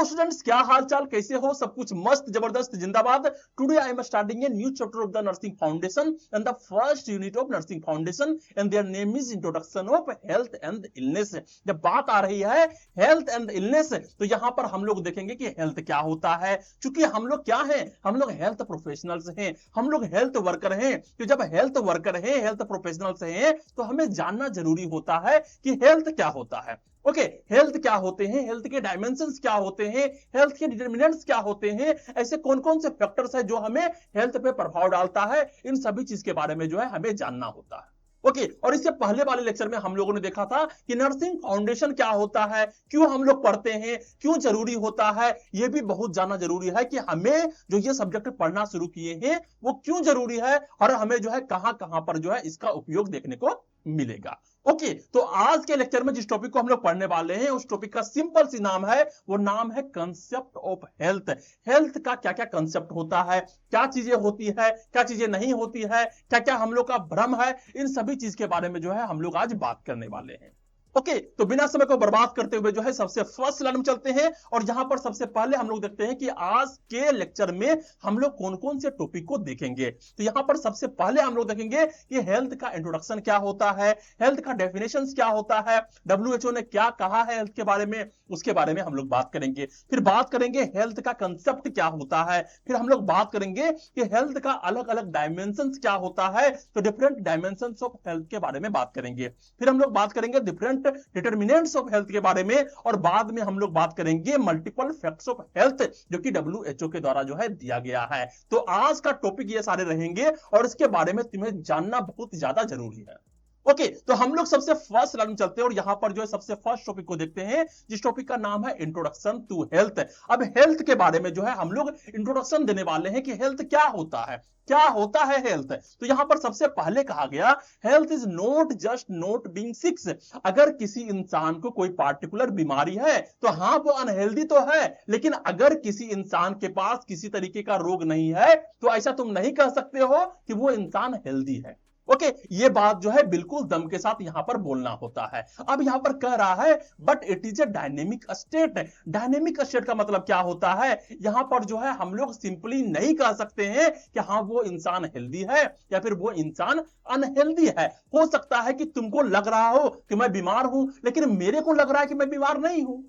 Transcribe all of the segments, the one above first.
Students, क्या हाल चाल, कैसे हो? सब कुछ मस्त जबरदस्त जिंदाबाद। Today I am starting a new chapter of the nursing foundation and the first unit of nursing foundation and their name is introduction of health and illness. जब बात आ रही है हेल्थ एंड इलनेस, तो यहां पर हम लोग देखेंगे कि हेल्थ क्या होता है। क्योंकि हम लोग क्या हैं, हम लोग हेल्थ प्रोफेशनल्स हैं, हम लोग हेल्थ वर्कर हैं। तो जब हेल्थ वर्कर हैं, हेल्थ प्रोफेशनल्स हैं, तो हमें जानना जरूरी होता है कि हेल्थ क्या होता है। ओके, हेल्थ क्या होते हैं, हेल्थ के डायमेंशंस क्या होते हैं, हेल्थ के डिटरमिनेंट्स क्या होते हैं, ऐसे कौन कौन से फैक्टर्स हैं जो हमें हेल्थ पे प्रभाव डालता है, इन सभी चीज के बारे में जो है हमें जानना होता है। ओके, और इससे पहले वाले लेक्चर में हम लोगों ने देखा था कि नर्सिंग फाउंडेशन क्या होता है, क्यों हम लोग पढ़ते हैं, क्यों जरूरी होता है, यह भी बहुत जानना जरूरी है कि हमें जो ये सब्जेक्ट पढ़ना शुरू किए हैं वो क्यों जरूरी है और हमें जो है कहां कहां पर जो है इसका उपयोग देखने को मिलेगा। ओके, तो आज के लेक्चर में जिस टॉपिक को हम लोग पढ़ने वाले हैं उस टॉपिक का सिंपल सी नाम है, वो नाम है कंसेप्ट ऑफ हेल्थ। हेल्थ का क्या क्या कंसेप्ट होता है, क्या चीजें होती है, क्या चीजें नहीं होती है, क्या क्या हम लोग का भ्रम है, इन सभी चीज के बारे में जो है हम लोग आज बात करने वाले हैं। ओके, तो बिना समय को बर्बाद करते हुए जो है सबसे फर्स्ट लाइन में चलते हैं और यहां पर सबसे पहले हम लोग देखते हैं कि आज के लेक्चर में हम लोग कौन कौन से टॉपिक को देखेंगे। तो यहां पर सबसे पहले हम लोग देखेंगे कि हेल्थ का इंट्रोडक्शन क्या होता है, हेल्थ का डेफिनेशन क्या होता है, WHO ने क्या कहा है हेल्थ के बारे में, उसके बारे में हम लोग बात करेंगे। फिर बात करेंगे हेल्थ का कंसेप्ट क्या होता है, फिर हम लोग बात करेंगे कि हेल्थ का अलग अलग डायमेंशन क्या होता है, तो डिफरेंट डायमेंशन ऑफ हेल्थ के बारे में बात करेंगे। फिर हम लोग बात करेंगे डिफरेंट डिटरमिनेंट्स ऑफ हेल्थ के बारे में और बाद में हम लोग बात करेंगे मल्टीपल फैक्ट्स ऑफ हेल्थ जो कि WHO के द्वारा जो है दिया गया है। तो आज का टॉपिक ये सारे रहेंगे और इसके बारे में तुम्हें जानना बहुत ज्यादा जरूरी है। ओके, तो हम लोग सबसे फर्स्ट लाइन में चलते हैं और यहां पर जो है सबसे फर्स्ट टॉपिक को देखते हैं जिस टॉपिक का नाम है इंट्रोडक्शन टू हेल्थ। अब हेल्थ के बारे में जो है हम लोग इंट्रोडक्शन देने वाले हैं कि हेल्थ क्या होता है, क्या होता है हेल्थ। तो यहां पर सबसे पहले कहा गया health is not just not being sick. अगर किसी इंसान को कोई पार्टिकुलर बीमारी है तो हाँ वो अनहेल्दी तो है, लेकिन अगर किसी इंसान के पास किसी तरीके का रोग नहीं है तो ऐसा तुम नहीं कह सकते हो कि वो इंसान हेल्दी है। ओके, ये बात जो है बिल्कुल दम के साथ यहां पर बोलना होता है। अब यहां पर कह रहा है but it is a dynamic state. Dynamic state का मतलब क्या होता है, यहां पर जो है हम लोग सिंपली नहीं कह सकते हैं कि हाँ वो इंसान हेल्दी है या फिर वो इंसान अनहेल्दी है। हो सकता है कि तुमको लग रहा हो कि मैं बीमार हूं लेकिन मेरे को लग रहा है कि मैं बीमार नहीं हूं।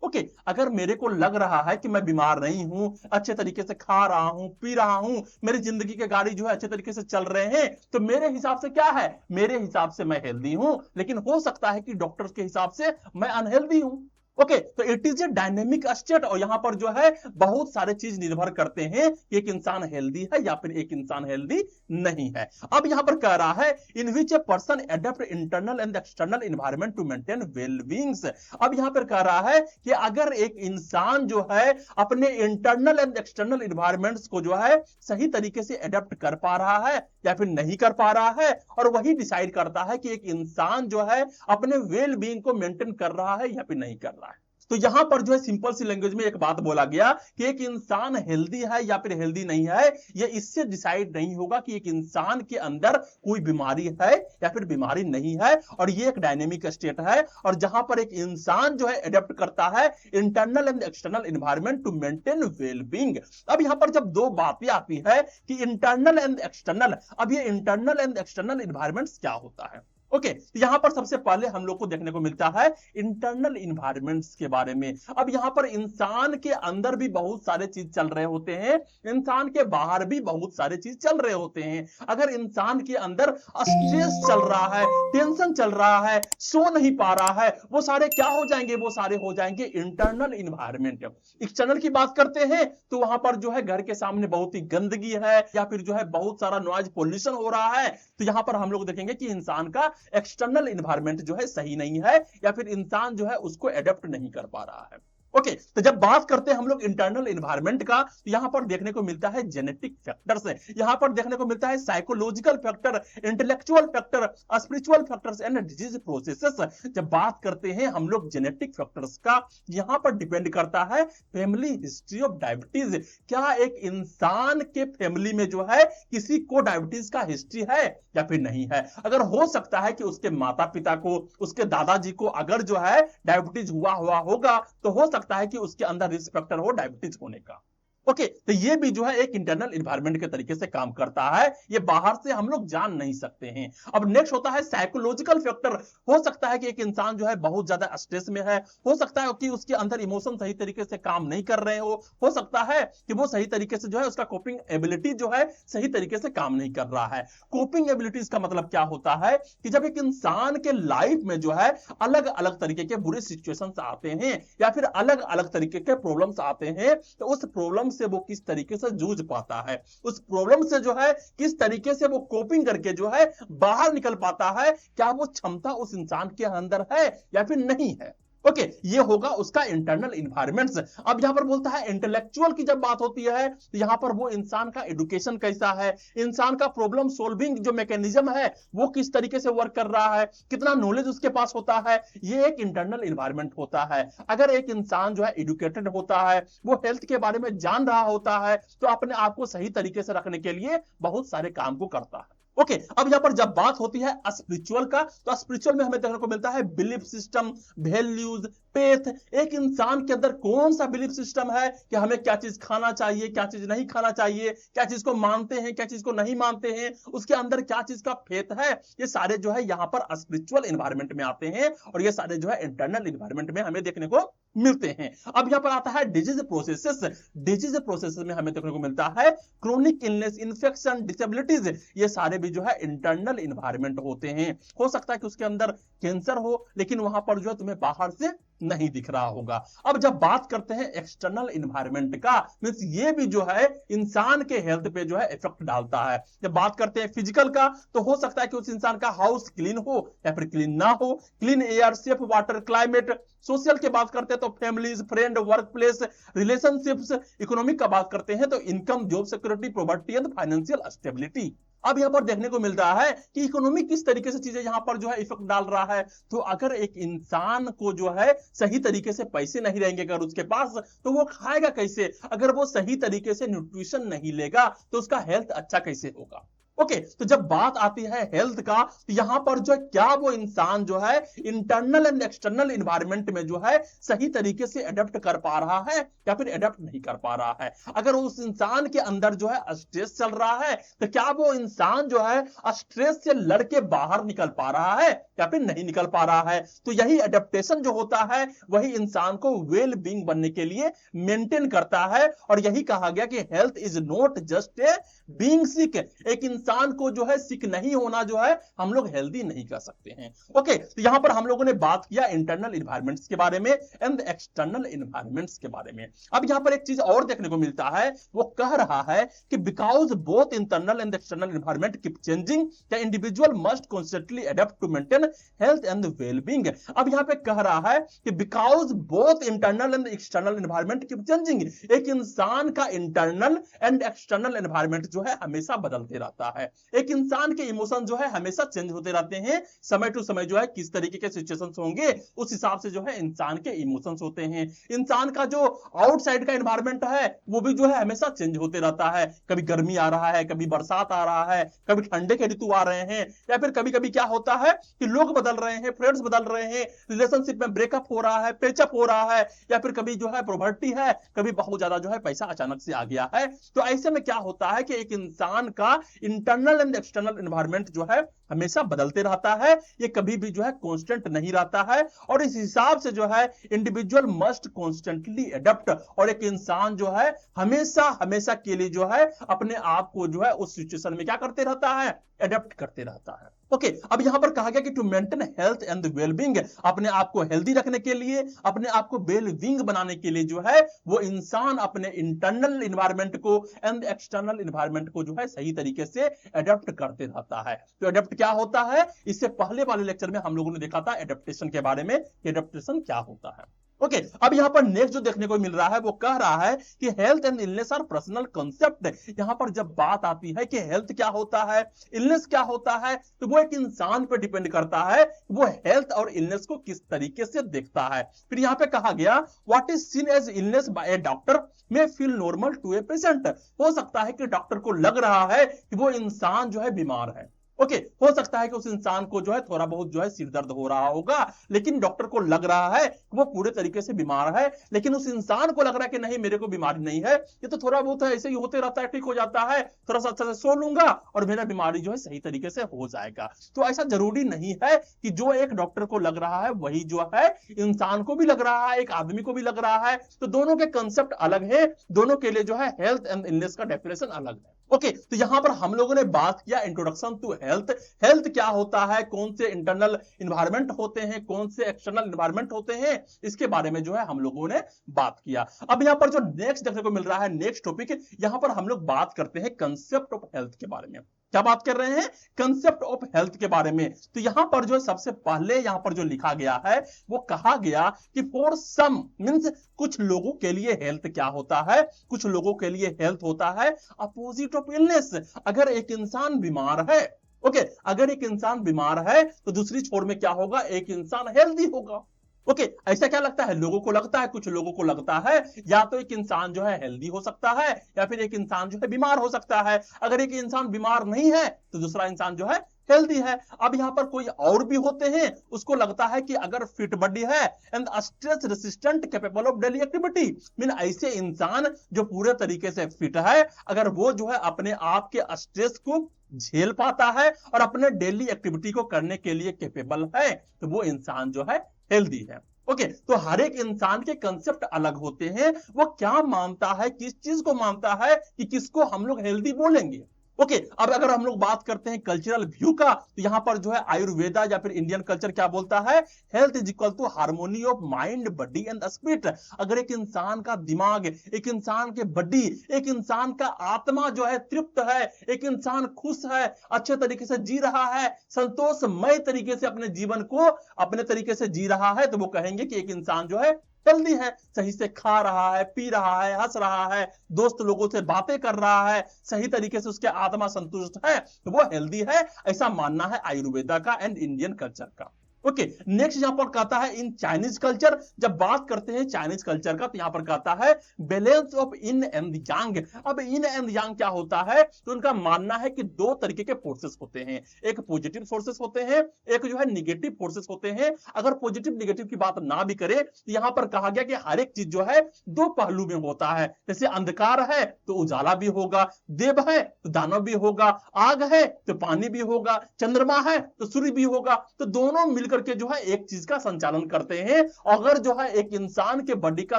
ओके, अगर मेरे को लग रहा है कि मैं बीमार नहीं हूं, अच्छे तरीके से खा रहा हूं, पी रहा हूं, मेरी जिंदगी के गाड़ी जो है अच्छे तरीके से चल रहे हैं, तो मेरे हिसाब से क्या है, मेरे हिसाब से मैं हेल्दी हूं। लेकिन हो सकता है कि डॉक्टर के हिसाब से मैं अनहेल्दी हूं। ओके, तो it is a dynamic state और यहां पर जो है बहुत सारे चीज निर्भर करते हैं कि एक इंसान हेल्दी है या फिर एक इंसान हेल्दी नहीं है। अब यहां पर कह रहा है in which a person adapt internal and external environment to maintain wellbeings. अब यहां पर कह रहा है कि अगर एक इंसान जो है अपने इंटरनल एंड एक्सटर्नल एनवायरनमेंट्स को जो है सही तरीके से एडप्ट कर पा रहा है या फिर नहीं कर पा रहा है, और वही डिसाइड करता है कि एक इंसान जो है अपने वेल बीइंग को मेंटेन कर रहा है या फिर नहीं कर रहा है। तो यहां पर जो है सिंपल सी लैंग्वेज में एक बात बोला गया कि एक इंसान हेल्दी है या फिर हेल्दी नहीं है, ये इससे डिसाइड नहीं होगा कि एक इंसान के अंदर कोई बीमारी है या फिर बीमारी नहीं है। और ये एक डायनेमिक स्टेट है और जहां पर एक इंसान जो है एडेप्ट करता है internal and external environment to maintain wellbeing. अब यहां पर जब दो बातें आती है कि इंटरनल एंड एक्सटर्नल, अब ये इंटरनल एंड एक्सटर्नल एनवायरनमेंट क्या होता है। ओके, तो यहां पर सबसे पहले हम लोग को देखने को मिलता है इंटरनल इन्वायरमेंट्स के बारे में। अब यहां पर इंसान के अंदर भी बहुत सारे चीज चल रहे होते हैं, इंसान के बाहर भी बहुत सारे चीज चल रहे होते हैं। अगर इंसान के अंदर स्ट्रेस चल रहा है, टेंशन चल रहा है, सो नहीं पा रहा है, वो सारे क्या हो जाएंगे, वो सारे हो जाएंगे इंटरनल इन्वायरमेंट। एक्सटर्नल की बात करते हैं तो वहां पर जो है घर के सामने बहुत ही गंदगी है या फिर जो है बहुत सारा नॉइज पोल्यूशन हो रहा है, तो यहां पर हम लोग देखेंगे कि इंसान का एक्सटर्नल एनवायरनमेंट जो है सही नहीं है या फिर इंसान जो है उसको एडेप्ट नहीं कर पा रहा है। ओके, तो जब बात करते हैं हम लोग इंटरनल एनवायरनमेंट का, तो यहां पर देखने को मिलता है जेनेटिक फैक्टर्स, यहां पर देखने को मिलता है psychological factor, intellectual factor, spiritual factors and disease processes. जब बात करते हैं हम लोग जेनेटिक फैक्टर्स का, यहां पर डिपेंड करता है फैमिली हिस्ट्री ऑफ डायबिटीज। क्या एक इंसान के फैमिली में जो है किसी को डायबिटीज का हिस्ट्री है या फिर नहीं है। अगर हो सकता है कि उसके माता पिता को, उसके दादाजी को अगर जो है डायबिटीज हुआ होगा, तो हो सकता सकता है कि उसके अंदर रिस्क फैक्टर हो डायबिटीज होने का। ओके, तो ये भी जो है एक इंटरनल इन्वायरमेंट के तरीके से काम करता है, ये बाहर से हम लोग जान नहीं सकते हैं। अब नेक्स्ट होता है साइकोलॉजिकल फैक्टर। हो सकता है कि एक इंसान जो है बहुत ज्यादा स्ट्रेस में है, हो सकता है कि उसके अंदर इमोशन सही तरीके से काम नहीं कर रहे हो सकता है कि वो सही तरीके से जो है उसका कोपिंग एबिलिटी जो है सही तरीके से काम नहीं कर रहा है। कोपिंग एबिलिटीज का मतलब क्या होता है कि जब एक इंसान के लाइफ में जो है अलग अलग तरीके के बुरे सिचुएशंस आते हैं या फिर अलग अलग तरीके के प्रॉब्लम्स आते हैं, तो उस प्रॉब्लम से वो किस तरीके से जूझ पाता है, उस प्रॉब्लम से जो है किस तरीके से वो कोपिंग करके जो है बाहर निकल पाता है, क्या वो क्षमता उस इंसान के अंदर है या फिर नहीं है। ओके, ये होगा उसका इंटरनल इन्वायरमेंट्स। अब यहां पर बोलता है इंटेलेक्चुअल की जब बात होती है तो यहां पर वो इंसान का एजुकेशन कैसा है, इंसान का प्रॉब्लम सॉल्विंग जो मैकेनिज्म है वो किस तरीके से वर्क कर रहा है, कितना नॉलेज उसके पास होता है, ये एक इंटरनल इन्वायरमेंट होता है। अगर एक इंसान जो है एजुकेटेड होता है, वो हेल्थ के बारे में जान रहा होता है, तो अपने आप को सही तरीके से रखने के लिए बहुत सारे काम को करता है। ओके, अब यहां पर जब बात होती है स्पिरिचुअल का, तो स्पिरिचुअल में हमें देखने को मिलता है बिलीफ सिस्टम, वैल्यूज, फेथ। एक इंसान के अंदर कौन सा बिलीफ सिस्टम है कि हमें क्या चीज खाना चाहिए, क्या चीज नहीं खाना चाहिए, क्या चीज को मानते हैं, क्या चीज को नहीं मानते हैं, उसके अंदर क्या चीज का फेथ है, ये सारे जो है यहां पर स्पिरिचुअल एनवायरनमेंट में आते हैं और ये सारे जो है इंटरनल एनवायरनमेंट में हमें देखने को मिलते हैं। अब यहां पर आता है डिजीज प्रोसेसेस। डिजीज प्रोसेसेस में हमें देखने को मिलता है क्रोनिक इलनेस, इन्फेक्शन, डिसेबिलिटीज, ये सारे भी जो है इंटरनल एनवायरनमेंट होते हैं। हो सकता है कि उसके अंदर कैंसर हो लेकिन वहां पर जो है तुम्हें बाहर से नहीं दिख रहा होगा। अब जब बात करते हैं एक्सटर्नल एनवायरनमेंट का, मींस ये भी जो है इंसान के हेल्थ पे जो है इफेक्ट डालता है। जब बात करते हैं फिजिकल का, तो हो सकता है कि उस इंसान का हाउस क्लीन हो या फिर क्लीन ना हो, clean air, safe water, climate. Social की बात करते हैं तो families, friend, work place, relationships. Economic का बात करते हैं तो income, job security, property and financial stability. अब यहां पर देखने को मिल रहा है कि इकोनॉमी किस तरीके से चीजें यहां पर जो है इफेक्ट डाल रहा है। तो अगर एक इंसान को जो है सही तरीके से पैसे नहीं रहेंगे अगर उसके पास, तो वो खाएगा कैसे? अगर वो सही तरीके से न्यूट्रिशन नहीं लेगा तो उसका हेल्थ अच्छा कैसे होगा? ओके, तो जब बात आती है हेल्थ का, तो यहां पर जो है क्या वो इंसान जो है इंटरनल एंड एक्सटर्नल एनवायरनमेंट में जो है सही तरीके से अडेप्ट कर पा रहा है या फिर अडेप्ट नहीं कर पा रहा है। अगर उस इंसान के अंदर जो है स्ट्रेस चल रहा है, तो क्या वो इंसान जो है स्ट्रेस से लड़के बाहर निकल पा रहा है या फिर नहीं निकल पा रहा है? तो यही अडेप्टेशन जो होता है वही इंसान को वेल बीइंग बनने के लिए मेंटेन करता है। और यही कहा गया कि health is not just a being sick. एक इंसान को जो है सिक नहीं होना जो है हम लोग हेल्दी नहीं कर सकते हैं। ओके, तो यहां पर हम लोगों ने बात किया इंटरनल एनवायरनमेंट्स के बारे में एंड एक्सटर्नल एनवायरनमेंट्स के बारे में। अब यहां पर एक चीज और देखने को मिलता है, वो कह रहा है कि because both internal and external environment keep changing, the individual must constantly adopt to maintain health and wellbeing. अब यहां पे कह रहा है कि because both internal and external environment keep changing, एक इंसान का इंटरनल एंड एक्सटर्नल एनवायरनमेंट जो है हमेशा बदलते रहता है। एक इंसान के इमोशन जो है हमेशा चेंज होते रहते हैं। समय टू समय जो है किस तरीके के सिचुएशंस होंगे उस हिसाब से जो है इंसान के इमोशंस होते हैं। इंसान का जो आउटसाइड का एनवायरनमेंट है वो भी जो है हमेशा चेंज होते रहता है। कभी गर्मी आ रहा है, कभी बरसात आ रहा है, कभी ठंडे के ऋतु आ रहे हैं, या फिर कभी कभी क्या होता है कि लोग बदल रहे हैं, फ्रेंड्स बदल रहे हैं, रिलेशनशिप में ब्रेकअप हो रहा है, पेचअप हो रहा है, या फिर कभी जो है प्रॉपर्टी है, कभी बहुत ज्यादा जो है पैसा अचानक से आ गया है। तो ऐसे में क्या होता है कि एक इंसान का इंटरनल एंड एक्सटर्नल एनवायरनमेंट जो है हमेशा बदलते रहता है, ये कभी भी जो है कांस्टेंट नहीं रहता है। और इस हिसाब से जो है इंडिविजुअल मस्ट कॉन्स्टेंटली अडॉप्ट, और एक इंसान जो है हमेशा हमेशा के लिए जो है अपने आप को जो है उस सिचुएशन में क्या करते रहता है, अडॉप्ट करते रहता है। ओके, अब यहां पर कहा गया कि to maintain health and wellbeing, अपने आप को हेल्दी रखने के लिए, अपने आप को वेलबींग बनाने के लिए जो है वो इंसान अपने इंटरनल एनवायरनमेंट को एंड एक्सटर्नल एनवायरनमेंट को जो है सही तरीके से अडॉप्ट करते रहता है। तो अडॉप्ट क्या होता है, इससे पहले वाले लेक्चर में हम लोगों ने देखा था एडेप्टेशन के बारे में, एडेप्टेशन क्या होता है। ओके, अब यहां पर नेक्स्ट जो देखने को मिल रहा है वो कह रहा है कि health and illness are personal concept. यहां पर जब बात आती है कि हेल्थ क्या होता है, इलनेस क्या होता है, तो वो एक इंसान पर डिपेंड करता है वो हेल्थ और इलनेस को किस तरीके से देखता है। फिर यहां पे कहा गया what is seen as illness by a doctor may feel normal to a patient. हो सकता है कि डॉक्टर को लग रहा है कि वो इंसान जो है बीमार है, ओके, हो सकता है कि उस इंसान को जो है थोड़ा बहुत जो है सिर दर्द हो रहा होगा, लेकिन डॉक्टर को लग रहा है कि वो पूरे तरीके से बीमार है, लेकिन उस इंसान को लग रहा है कि नहीं मेरे को बीमारी नहीं है, ये तो थोड़ा बहुत ऐसे ही होते रहता है, ठीक हो जाता है, थोड़ा सा अच्छा से सो लूंगा और मेरा बीमारी जो है सही तरीके से हो जाएगा। तो ऐसा जरूरी नहीं है कि जो एक डॉक्टर को लग रहा है वही जो है इंसान को भी लग रहा है, एक आदमी को भी लग रहा है। तो दोनों के कंसेप्ट अलग है, दोनों के लिए जो है हेल्थ एंड इलनेस का डेफिनेशन अलग है। ओके, तो यहां पर हम लोगों ने बात किया इंट्रोडक्शन टू हेल्थ। हेल्थ क्या होता है, कौन से इंटरनल इन्वायरमेंट होते हैं, कौन से एक्सटर्नल इन्वायरमेंट होते हैं, इसके बारे में जो है हम लोगों ने बात किया। अब यहां पर जो नेक्स्ट देखने को मिल रहा है, नेक्स्ट टॉपिक, यहां पर हम लोग बात करते हैं कंसेप्ट ऑफ हेल्थ के बारे में। क्या बात कर रहे हैं, कंसेप्ट ऑफ हेल्थ के बारे में। तो यहां पर जो सबसे पहले यहां पर जो लिखा गया है वो कहा गया कि फॉर सम मींस कुछ लोगों के लिए हेल्थ क्या होता है, कुछ लोगों के लिए हेल्थ होता है अपोजिट ऑफ इलनेस। अगर एक इंसान बीमार है, ओके, अगर एक इंसान बीमार है तो दूसरी छोर में क्या होगा, एक इंसान हेल्दी होगा। ओके, ऐसा क्या लगता है, लोगों को लगता है, कुछ लोगों को लगता है या तो एक इंसान जो है हेल्दी हो सकता है या फिर एक इंसान जो है बीमार हो सकता है। अगर एक इंसान बीमार नहीं है तो दूसरा इंसान जो है हेल्दी है। अब यहां पर कोई और भी होते हैं, उसको लगता है कि अगर फिट बॉडी है and stress resistant capable of daily activity, mean ऐसे इंसान जो पूरे तरीके से फिट है, अगर वो जो है अपने आप के स्ट्रेस को झेल पाता है और अपने डेली एक्टिविटी को करने के लिए कैपेबल है, तो वो इंसान जो है हेल्दी है। ओके, तो हर एक इंसान के कंसेप्ट अलग होते हैं, वो क्या मानता है, किस चीज को मानता है कि किसको हम लोग हेल्दी बोलेंगे। ओके, अब अगर हम लोग बात करते हैं कल्चरल व्यू का, तो यहां पर जो है आयुर्वेदा या फिर इंडियन कल्चर क्या बोलता है, health is equal to harmony of mind body and spirit. अगर एक इंसान का दिमाग, एक इंसान के बॉडी, एक इंसान का आत्मा जो है तृप्त है, एक इंसान खुश है, अच्छे तरीके से जी रहा है, संतोषमय तरीके से अपने जीवन को अपने तरीके से जी रहा है, तो वो कहेंगे कि एक इंसान जो है हेल्दी है, सही से खा रहा है, पी रहा है, हंस रहा है, दोस्त लोगों से बातें कर रहा है, सही तरीके से उसके आत्मा संतुष्ट है, तो वो हेल्दी है। ऐसा मानना है आयुर्वेदा का एंड इंडियन कल्चर का। ओके, नेक्स्ट यहां पर कहता है इन चाइनीज कल्चर, जब बात करते हैं चाइनीज कल्चर का तो यहां पर कहता है balance of in and yang. अब इन एंड यांग क्या होता है, तो उनका मानना है कि दो तरीके के फोर्सेस होते हैं, एक पॉजिटिव फोर्सेस होते हैं, एक जो है निगेटिव फोर्सेस होते हैं। अगर पॉजिटिव निगेटिव की बात ना भी करें तो यहां पर कहा गया कि हर एक चीज जो है दो पहलू में होता है। जैसे अंधकार है तो उजाला भी होगा, देव है तो दानव भी होगा, आग है तो पानी भी होगा, चंद्रमा है तो सूर्य भी होगा। तो दोनों मिलकर के जो है एक चीज का संचालन करते हैं। अगर जो है एक इंसान के बॉडी का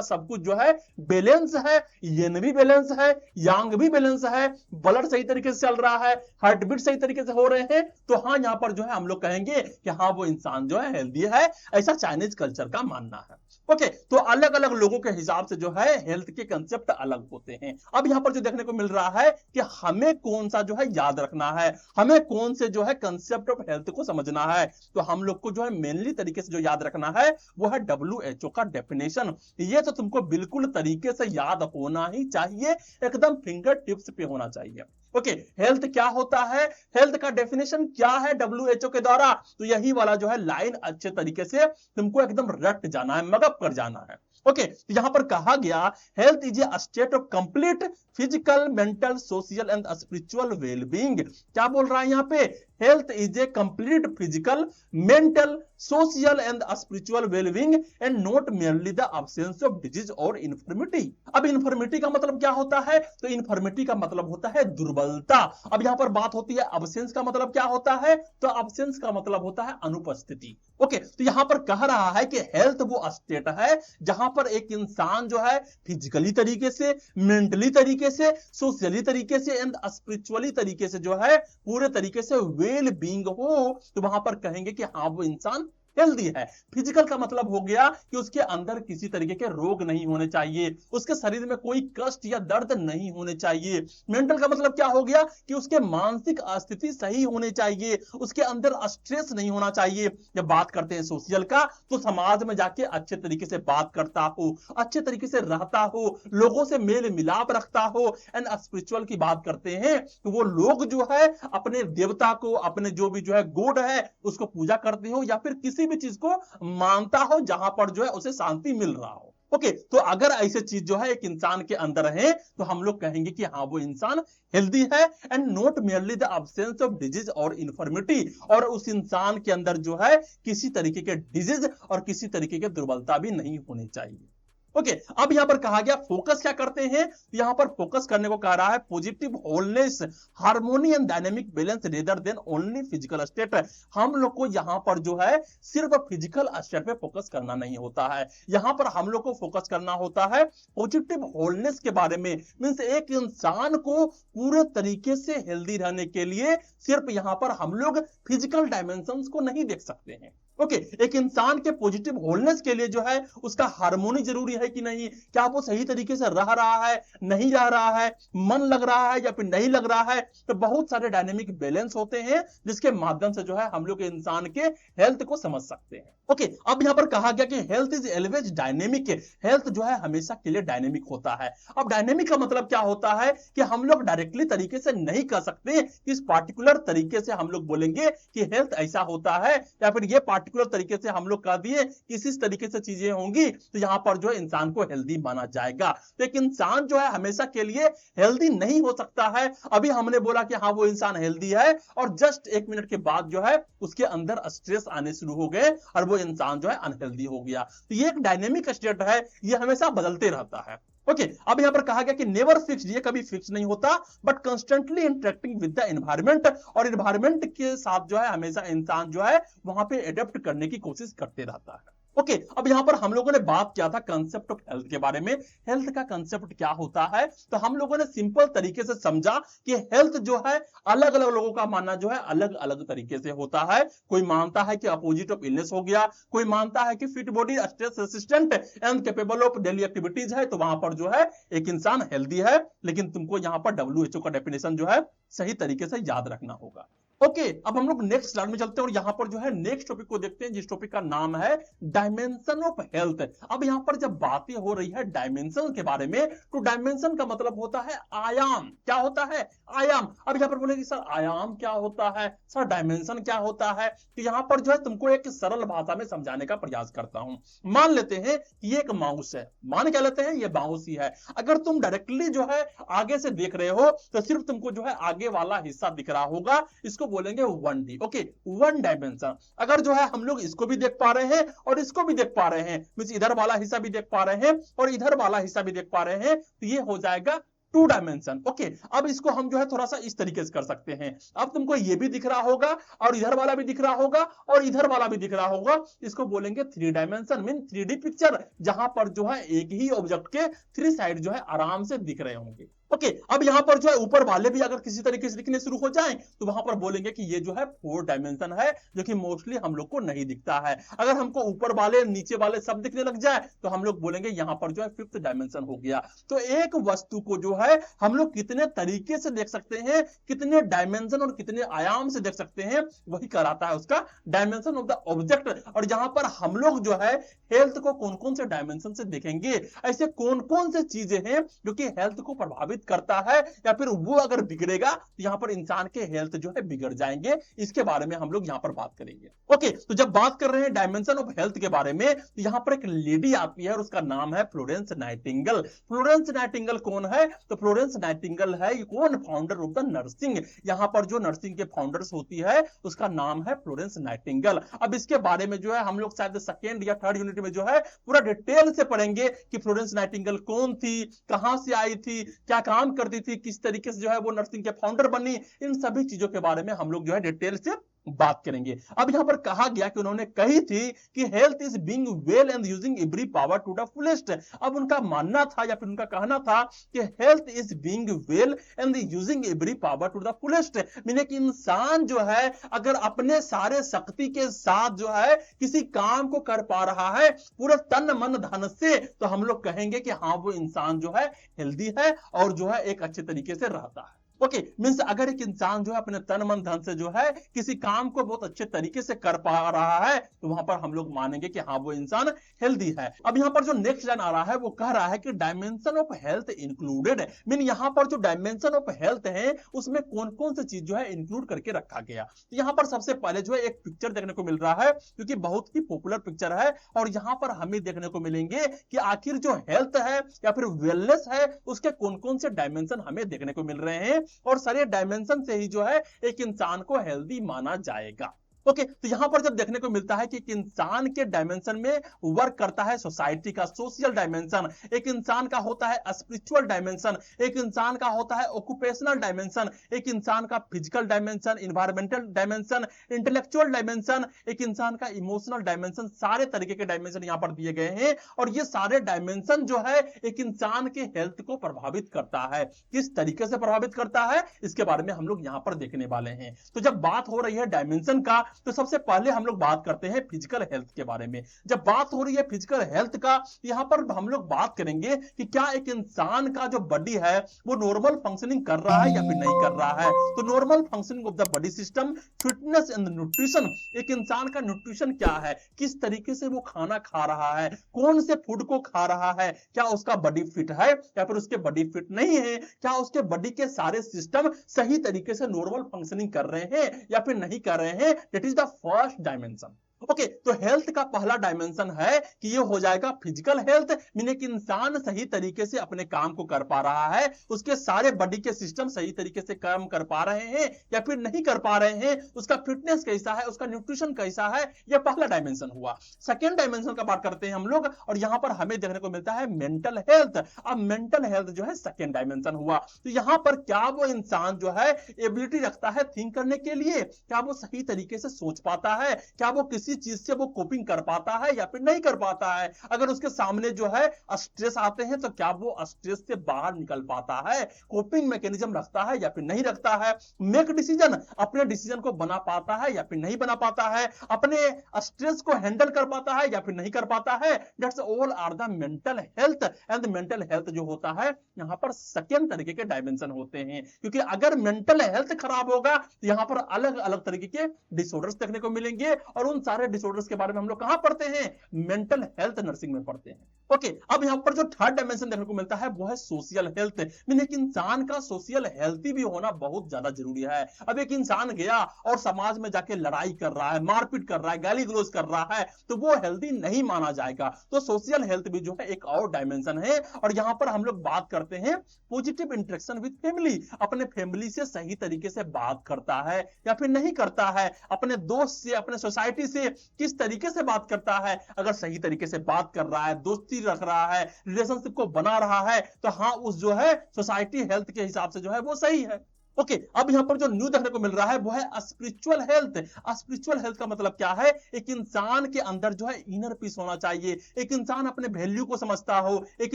सब कुछ जो है बैलेंस है, यिन भी बैलेंस है, यांग भी बैलेंस है, ब्लड सही तरीके से चल रहा है, हार्ट बीट सही तरीके से हो रहे हैं, तो हाँ यहां पर जो है हम लोग कहेंगे कि हाँ वो इंसान जो है हेल्दी है। ऐसा चाइनीज कल्चर का मानना है। ओके, तो अलग अलग लोगों के हिसाब से जो है हेल्थ के कंसेप्ट अलग होते हैं। अब यहां पर जो देखने को मिल रहा है कि हमें कौन सा जो है याद रखना है, हमें कौन से जो है कंसेप्ट ऑफ हेल्थ को समझना है, तो हम लोग को जो है मेनली तरीके से जो याद रखना है वो है WHO का डेफिनेशन। ये तो तुमको बिल्कुल तरीके से याद होना ही चाहिए, एकदम फिंगर टिप्स पे होना चाहिए। ओके, हेल्थ क्या होता है, हेल्थ का डेफिनेशन क्या है WHO के द्वारा, तो यही वाला जो है लाइन अच्छे तरीके से तुमको एकदम रट जाना है, मगअप कर जाना है। ओके, तो यहां पर कहा गया health is A state of complete physical, mental, social and spiritual wellbeing. क्या बोल रहा है यहां पे, health is a complete physical, mental, social and spiritual wellbeing and not merely the absence of disease और इन्फर्मिटी। अब इन्फर्मिटी का मतलब क्या होता है, तो इन्फर्मिटी का मतलब होता है दुर्बलता। अब यहां पर बात होती है एब्सेंस का मतलब क्या होता है, तो एब्सेंस का मतलब होता है अनुपस्थिति। ओके, तो यहां पर कह रहा है कि हेल्थ वो स्टेट है जहां पर एक इंसान जो है फिजिकली तरीके से, मेंटली तरीके से, सोशली तरीके से एंड स्पिरिचुअली तरीके से जो है पूरे तरीके से वेल बीइंग हो, तो वहां पर कहेंगे कि हाँ वो इंसान हेल्दी है। फिजिकल का मतलब हो गया कि उसके अंदर किसी तरीके के रोग नहीं होने चाहिए, उसके शरीर में कोई कष्ट या दर्द नहीं होने चाहिए। मेंटल का मतलब क्या हो गया कि उसके मानसिक स्थिति सही होनी चाहिए, उसके अंदर स्ट्रेस नहीं होना चाहिए। जब बात करते हैं सोशल का, तो समाज में जाके अच्छे तरीके से बात करता हो, अच्छे तरीके से रहता हो, लोगों से मेल मिलाप रखता हो। एंड स्पिरिचुअल की बात करते हैं तो वो लोग जो है अपने देवता को, अपने जो भी जो है गॉड है उसको पूजा करते हो या फिर किसी भी चीज को मानता हो जहां पर जो है उसे शांति मिल रहा हो। ओके, तो अगर ऐसे चीज जो है एक इंसान के अंदर है तो हम लोग कहेंगे कि हाँ वो इंसान हेल्दी है, and not merely the absence of disease और इन्फर्मिटी, और उस इंसान के अंदर जो है किसी तरीके के डिजीज और किसी तरीके की दुर्बलता भी नहीं होनी चाहिए। ओके, अब यहां पर कहा गया फोकस क्या करते हैं, यहां पर फोकस करने को कह रहा है positive wholeness, harmony and dynamic balance rather than only physical state. हम लोग को यहां पर जो है सिर्फ फिजिकल स्टेट पे फोकस करना नहीं होता है, यहां पर हम लोग को फोकस करना होता है पॉजिटिव होलनेस के बारे में। मींस एक इंसान को पूरे तरीके से हेल्दी रहने के लिए सिर्फ यहां पर हम लोग फिजिकल डायमेंशंस को नहीं देख सकते हैं। ओके, एक इंसान के पॉजिटिव होलनेस के लिए जो है उसका हार्मोनी जरूरी है कि नहीं, क्या वो सही तरीके से रह रहा है, नहीं रह रहा है, मन लग रहा है या फिर नहीं लग रहा है। तो बहुत सारे डायनेमिक बैलेंस होते हैं जिसके माध्यम से जो है हम लोग इंसान के हेल्थ को समझ सकते हैं। ओके, अब यहां पर कहा गया कि health is always dynamic, health जो है हमेशा के लिए डायनेमिक होता है। अब डायनेमिक का मतलब क्या होता है कि हम लोग डायरेक्टली तरीके से नहीं कह सकते, इस पार्टिकुलर तरीके से हम लोग बोलेंगे कि हेल्थ ऐसा होता है, या फिर ये पार्टिकुलर तरीके से हम लोग कह दिए कि इस तरीके से चीजें होंगी तो यहां पर जो है इंसान को हेल्दी माना जाएगा। तो एक इंसान जो है हमेशा के लिए हेल्दी नहीं हो सकता है। अभी हमने बोला कि हाँ वो इंसान हेल्दी है और जस्ट 1 मिनट के बाद जो है उसके अंदर स्ट्रेस आने शुरू हो गए और वो इंसान जो है अनहेल्दी हो गया। तो ये एक डायनेमिक स्टेट है, ये हमेशा बदलते रहता है। ओके, अब यहां पर कहा गया कि नेवर फिक्स, ये कभी फिक्स नहीं होता, but constantly interacting with the environment, और एनवायरमेंट के साथ जो है हमेशा इंसान जो है वहां पे एडेप्ट करने की कोशिश करते रहता है। ओके, अब यहां पर हम लोगों ने बात किया था कंसेप्ट ऑफ हेल्थ के बारे में, हेल्थ का कंसेप्ट क्या होता है। तो हम लोगों ने सिंपल तरीके से समझा कि हेल्थ जो है अलग अलग लोगों का मानना जो है अलग अलग तरीके से होता है। कोई मानता है कि अपोजिट ऑफ इलनेस हो गया, कोई मानता है कि fit body, stress resistant and capable of daily activities है, तो वहां पर जो है एक इंसान हेल्दी है। लेकिन तुमको यहां पर WHO का डेफिनेशन जो है सही तरीके से याद रखना होगा। ओके, अब हम लोग नेक्स्ट स्लाइड में चलते हैं और यहां पर जो है नेक्स्ट टॉपिक को देखते हैं, जिस टॉपिक का नाम है डायमेंशन ऑफ हेल्थ। अब यहां पर जब बातें हो रही है डायमेंशन के बारे में, तो डायमेंशन का मतलब होता है आयाम। क्या होता है? आयाम। अब यहां पर बोलेंगे सर आयाम क्या होता है, सर डायमेंशन क्या होता है। तो यहां पर जो है तुमको एक सरल भाषा में समझाने का प्रयास करता हूं। मान लेते हैं कि ये एक माउस है, मान क्या लेते हैं ये माउस ही है। अगर तुम डायरेक्टली जो है आगे से देख रहे हो तो सिर्फ तुमको जो है आगे वाला हिस्सा दिख रहा होगा, इसको बोलेंगे 1D। Okay, 1 dimension. अगर जो है हम लोग इसको भी देख पा रहे हैं और इसको भी देख पा रहे हैं, मींस इधर वाला हिस्सा भी देख पा रहे हैं और इधर वाला हिस्सा भी देख पा रहे हैं, तो ये हो जाएगा 2 डायमेंशन। ओके, अब इसको हम जो है थोड़ा सा इस तरीके से कर सकते हैं। अब तुमको ये भी दिख रहा होगा और इधर वाला भी दिख रहा होगा और इधर वाला भी दिख रहा होगा, इसको बोलेंगे 3 डायमेंशन, मीन 3D पिक्चर, जहां पर जो है एक ही ऑब्जेक्ट के 3 साइड जो है आराम से दिख रहे होंगे। ओके, अब यहां पर जो है ऊपर वाले भी अगर किसी तरीके से दिखने शुरू हो जाएं तो वहां पर बोलेंगे कि ये जो है 4 डायमेंशन है, जो कि मोस्टली हम लोग को नहीं दिखता है। अगर हमको ऊपर वाले नीचे वाले सब दिखने लग जाए तो हम लोग बोलेंगे यहां पर जो है 5th डायमेंशन हो गया। तो एक वस्तु को जो है हम लोग कितने तरीके से देख सकते हैं, कितने डायमेंशन और कितने आयाम से देख सकते हैं, वही कराता है उसका डायमेंशन ऑफ द ऑब्जेक्ट। और यहां पर हम लोग जो है हेल्थ को कौन कौन से डायमेंशन से देखेंगे, ऐसे कौन कौन से चीजें हैं जो कि हेल्थ को प्रभावित करता है, या फिर वो अगर बिगड़ेगा तो यहां पर इंसान के हेल्थ जो है बिगड़ जाएंगे, इसके बारे में हम लोग यहां पर बात करेंगे। ओके, तो जब बात कर रहे हैं डायमेंशन ऑफ हेल्थ के बारे में, तो यहां पर एक लेडी आती है और उसका नाम है फ्लोरेंस नाइटिंगेल। फ्लोरेंस नाइटिंगेल कौन है? तो फ्लोरेंस नाइटिंगेल है कौन? Founder of the nursing. यहां पर जो नर्सिंग के फाउंडर्स होती है उसका नाम है फ्लोरेंस नाइटिंगेल। अब इसके बारे में जो है हम लोग शायद 2nd या 3rd यूनिट में जो है पूरा डिटेल से पढ़ेंगे कि फ्लोरेंस नाइटिंगेल कौन थी, कहां से आई थी, क्या काम करती थी, किस तरीके से जो है वो नर्सिंग के फाउंडर बनी, इन सभी चीजों के बारे में हम लोग जो है डिटेल से बात करेंगे। अब यहां पर कहा गया कि उन्होंने कही थी कि health is being well and using every power to the fullest. अब उनका मानना था या फिर उनका कहना था कि health is being well and using every power to the fullest, मीने कि इंसान जो है अगर अपने सारे शक्ति के साथ जो है किसी काम को कर पा रहा है पूरे तन मन धन से, तो हम लोग कहेंगे कि हाँ वो इंसान जो है हेल्दी है और जो है एक अच्छे तरीके से रहता है। ओके मींस अगर एक इंसान जो है अपने तन मन धन से जो है किसी काम को बहुत अच्छे तरीके से कर पा रहा है तो वहां पर हम लोग मानेंगे कि हाँ वो इंसान हेल्दी है। अब यहाँ पर जो नेक्स्ट लाइन आ रहा है वो कह रहा है कि dimension of health included, mean यहाँ पर जो डायमेंशन ऑफ हेल्थ है उसमें कौन कौन सी चीज जो है इंक्लूड करके रखा गया। तो यहाँ पर सबसे पहले जो है एक पिक्चर देखने को मिल रहा है क्योंकि बहुत ही पॉपुलर पिक्चर है और यहाँ पर हमें देखने को मिलेंगे कि आखिर जो हेल्थ है या फिर वेलनेस है उसके कौन कौन से डायमेंशन हमें देखने को मिल रहे हैं और सारे डायमेंशन से ही जो है एक इंसान को हेल्दी माना जाएगा। ओके तो यहां पर जब देखने को मिलता है कि एक इंसान के डायमेंशन में वर्क करता है सोसाइटी का सोशल डायमेंशन, एक इंसान का होता है स्पिरिचुअल डायमेंशन, एक इंसान का होता है ऑक्यूपेशनल डायमेंशन, एक इंसान का physical dimension, environmental dimension, intellectual dimension, एक इंसान का इमोशनल डायमेंशन, सारे तरीके के डायमेंशन यहां पर दिए गए हैं और ये सारे डायमेंशन जो है एक इंसान के हेल्थ को प्रभावित करता है। किस तरीके से प्रभावित करता है इसके बारे में हम लोग यहां पर देखने वाले हैं। तो जब बात हो रही है डायमेंशन का तो सबसे पहले हम लोग बात करते हैं फिजिकल हेल्थ के बारे में। जब बात हो रही है फिजिकल हेल्थ का यहां पर हम लोग बात करेंगे कि क्या एक इंसान का जो बॉडी है वो नॉर्मल फंक्शनिंग कर रहा है या फिर नहीं कर रहा है। तो normal functioning of the body system, fitness and nutrition, एक इंसान का न्यूट्रिशन क्या है, किस तरीके से वो खाना खा रहा है, कौन से फूड को खा रहा है, क्या उसका बॉडी फिट है या फिर उसके बॉडी फिट नहीं है, क्या उसके बॉडी के सारे सिस्टम सही तरीके से नॉर्मल फंक्शनिंग कर रहे हैं या फिर नहीं कर रहे हैं। That is the first dimension. Okay तो हेल्थ का पहला डायमेंशन है कि ये हो जाएगा फिजिकल हेल्थ, मीन एक इंसान सही तरीके से अपने काम को कर पा रहा है, उसके सारे बॉडी के सिस्टम सही तरीके से काम कर पा रहे हैं या फिर नहीं कर पा रहे हैं, उसका फिटनेस कैसा है, उसका न्यूट्रिशन कैसा है, यह पहला डायमेंशन हुआ। सेकेंड डायमेंशन का बात करते हैं हम लोग और यहां पर हमें देखने को मिलता है मेंटल हेल्थ। अब मेंटल हेल्थ जो है सेकेंड डायमेंशन हुआ। तो यहां पर क्या वो इंसान जो है एबिलिटी रखता है थिंक करने के लिए, क्या वो सही तरीके से सोच पाता है, क्या वो किसी चीज से वो कोपिंग कर पाता है या फिर नहीं कर पाता है, अगर उसके सामने जो है स्ट्रेस आते हैं तो क्या वो स्ट्रेस से बाहर निकल पाता है, कोपिंग मैकेनिज्म रखता है या फिर नहीं रखता है, मेक डिसीजन, अपने डिसीजन को बना पाता है या फिर नहीं बना पाता है, अपने स्ट्रेस को हैंडल कर पाता है या फिर नहीं कर पाता है। That's all are the mental health and mental health जो होता है यहां पर सेकेंड तरीके के डायमेंशन होते हैं क्योंकि अगर मेंटल हेल्थ खराब होगा तो यहां पर अलग अलग तरीके के डिसऑर्डर्स देखने को मिलेंगे और उन सारे डिसऑर्डर्स के बारे में हम लोग कहां पढ़ते हैं, मेंटल हेल्थ नर्सिंग में पढ़ते हैं। ओके अब यहां पर जो थर्ड डायमेंशन देखने को मिलता है वो है सोशल हेल्थ, मीन एक इंसान का सोशल हेल्थी भी होना बहुत ज्यादा जरूरी है। अब एक इंसान गया और समाज में जाके लड़ाई कर रहा है, मारपीट कर रहा है, गाली गलौज कर रहा है तो वो हेल्थी नहीं माना जाएगा। तो सोशल हेल्थ भी जो है एक और डायमेंशन है और यहां पर हम लोग बात करते हैं पॉजिटिव इंटरेक्शन विद फैमिली, अपने फैमिली से सही तरीके से बात करता है या फिर नहीं करता है, अपने दोस्त से, अपने सोसाइटी से किस तरीके से बात करता है, अगर सही तरीके से बात कर रहा है, दोस्ती रख रहा है, रिलेशनशिप को बना रहा है तो हाँ उस जो है सोसाइटी हेल्थ के हिसाब से जो है वो सही है। ओके अब यहां पर जो न्यू देखने को मिल रहा है वो है स्पिरिचुअल हेल्थ। स्पिरिचुअल हेल्थ का मतलब क्या है, एक इंसान के अंदर जो है इनर पीस होना चाहिए, एक इंसान अपने वैल्यू को समझता हो, एक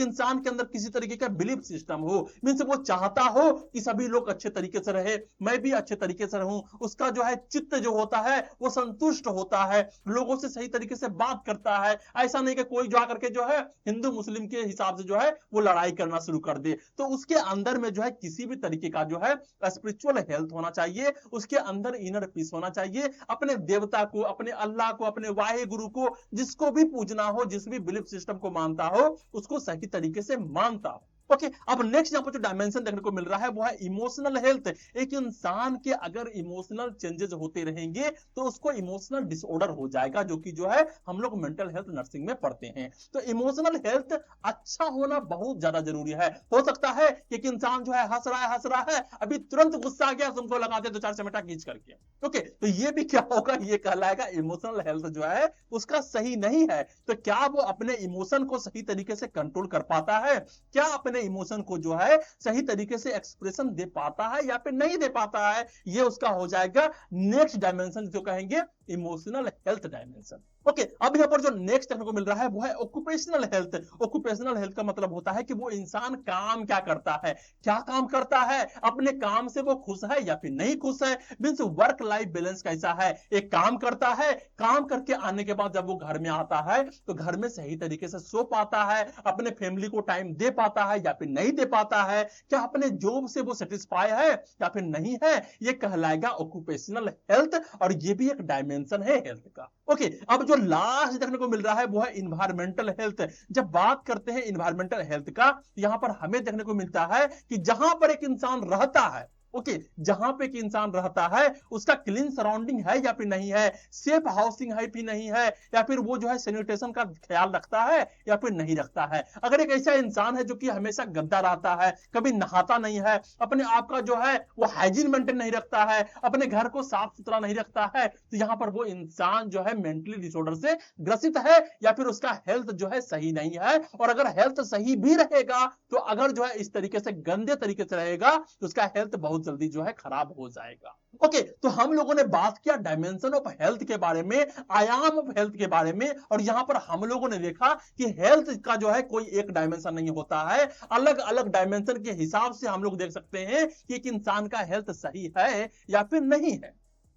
इंसान के अंदर किसी तरीके का बिलीफ सिस्टम हो, मींस वो चाहता हो कि सभी लोग अच्छे तरीके से रहे, मैं भी अच्छे तरीके से रहूं, उसका जो है चित्त जो होता है वो संतुष्ट होता है, लोगों से सही तरीके से बात करता है। ऐसा नहीं कि कोई जा करके जो है हिंदू मुस्लिम के हिसाब से जो है वो लड़ाई करना शुरू कर दे। तो उसके अंदर में जो है किसी भी तरीके का जो है स्पिरिचुअल हेल्थ होना चाहिए, उसके अंदर इनर पीस होना चाहिए, अपने देवता को, अपने अल्लाह को, अपने वाहे गुरु को, जिसको भी पूजना हो, जिस भी बिलीफ सिस्टम को मानता हो उसको सही तरीके से मानता हो। ओके अब नेक्स्ट यहां पर जो डायमेंशन देखने को मिल रहा है वो है इमोशनल हेल्थ। एक इंसान के अगर इमोशनल चेंजेस होते रहेंगे तो उसको इमोशनल डिसऑर्डर हो जाएगा जो कि जो है हम लोग मेंटल हेल्थ नर्सिंग में पढ़ते हैं। तो इमोशनल हेल्थ अच्छा होना बहुत ज्यादा जरूरी है। हो सकता है कि एक इंसान जो है हंस रहा है अभी तुरंत गुस्सा आ गया तुमको लगा दे दो चार चमेटा खींच करके। ओके तो ये भी क्या होगा, ये कहलाएगा इमोशनल हेल्थ जो है उसका सही नहीं है। तो क्या वो अपने इमोशन को सही तरीके से कंट्रोल कर पाता है, क्या अपने इमोशन को जो है सही तरीके से एक्सप्रेशन दे पाता है या फिर नहीं दे पाता है, ये उसका हो जाएगा नेक्स्ट डायमेंशन जो कहेंगे इमोशनल हेल्थ डायमेंशन। ओके, अब यहाँ पर जो नेक्स्ट देखने को मिल रहा है वो है ऑक्यूपेशनल हेल्थ। ऑक्यूपेशनल हेल्थ का मतलब होता है कि वो इंसान काम क्या करता है, क्या काम करता है, अपने काम से वो खुश है या फिर नहीं खुश है, मींस वर्क लाइफ बैलेंस कैसा है। एक काम करता है, काम करके आने के बाद जब वो घर में आता है तो घर में सही तरीके से सो पाता है, अपने फैमिली को टाइम दे पाता है या फिर नहीं दे पाता है, क्या अपने जॉब से वो सेटिस्फाई है या फिर नहीं है, ये कहलाएगा ऑक्यूपेशनल हेल्थ, और ये भी एक डायमेंशन है हेल्थ का। ओके, अब जो लास्ट देखने को मिल रहा है वो है इन्वायरमेंटल हेल्थ। जब बात करते हैं इन्वायरमेंटल हेल्थ का, यहां पर हमें देखने को मिलता है कि जहां पर एक इंसान रहता है, ओके, जहां पे कि इंसान रहता है उसका क्लीन सराउंडिंग है या फिर नहीं है, सेफ हाउसिंग है भी नहीं है, या फिर वो जो है सैनिटेशन का ख्याल रखता है या फिर नहीं रखता है। अगर एक ऐसा इंसान है जो कि हमेशा गंदा रहता है, कभी नहाता नहीं है, अपने आप का जो है वो हाइजीन मेंटेन नहीं रखता है, अपने घर को साफ सुथरा नहीं रखता है, तो यहां पर वो इंसान जो है मेंटली डिसऑर्डर से ग्रसित है या फिर उसका हेल्थ जो है सही नहीं है। और अगर हेल्थ सही भी रहेगा तो अगर जो है इस तरीके से गंदे तरीके से रहेगा तो उसका हेल्थ बहुत जल्दी जो है खराब हो जाएगा। ओके, तो हम लोगों ने बात किया डायमेंशन ऑफ हेल्थ के बारे में, आयाम ऑफ हेल्थ के बारे में, और यहां पर हम लोगों ने देखा कि हेल्थ का जो है कोई एक डायमेंशन नहीं होता है, अलग अलग डायमेंशन के हिसाब से हम लोग देख सकते हैं कि एक इंसान का हेल्थ सही है या फिर नहीं है।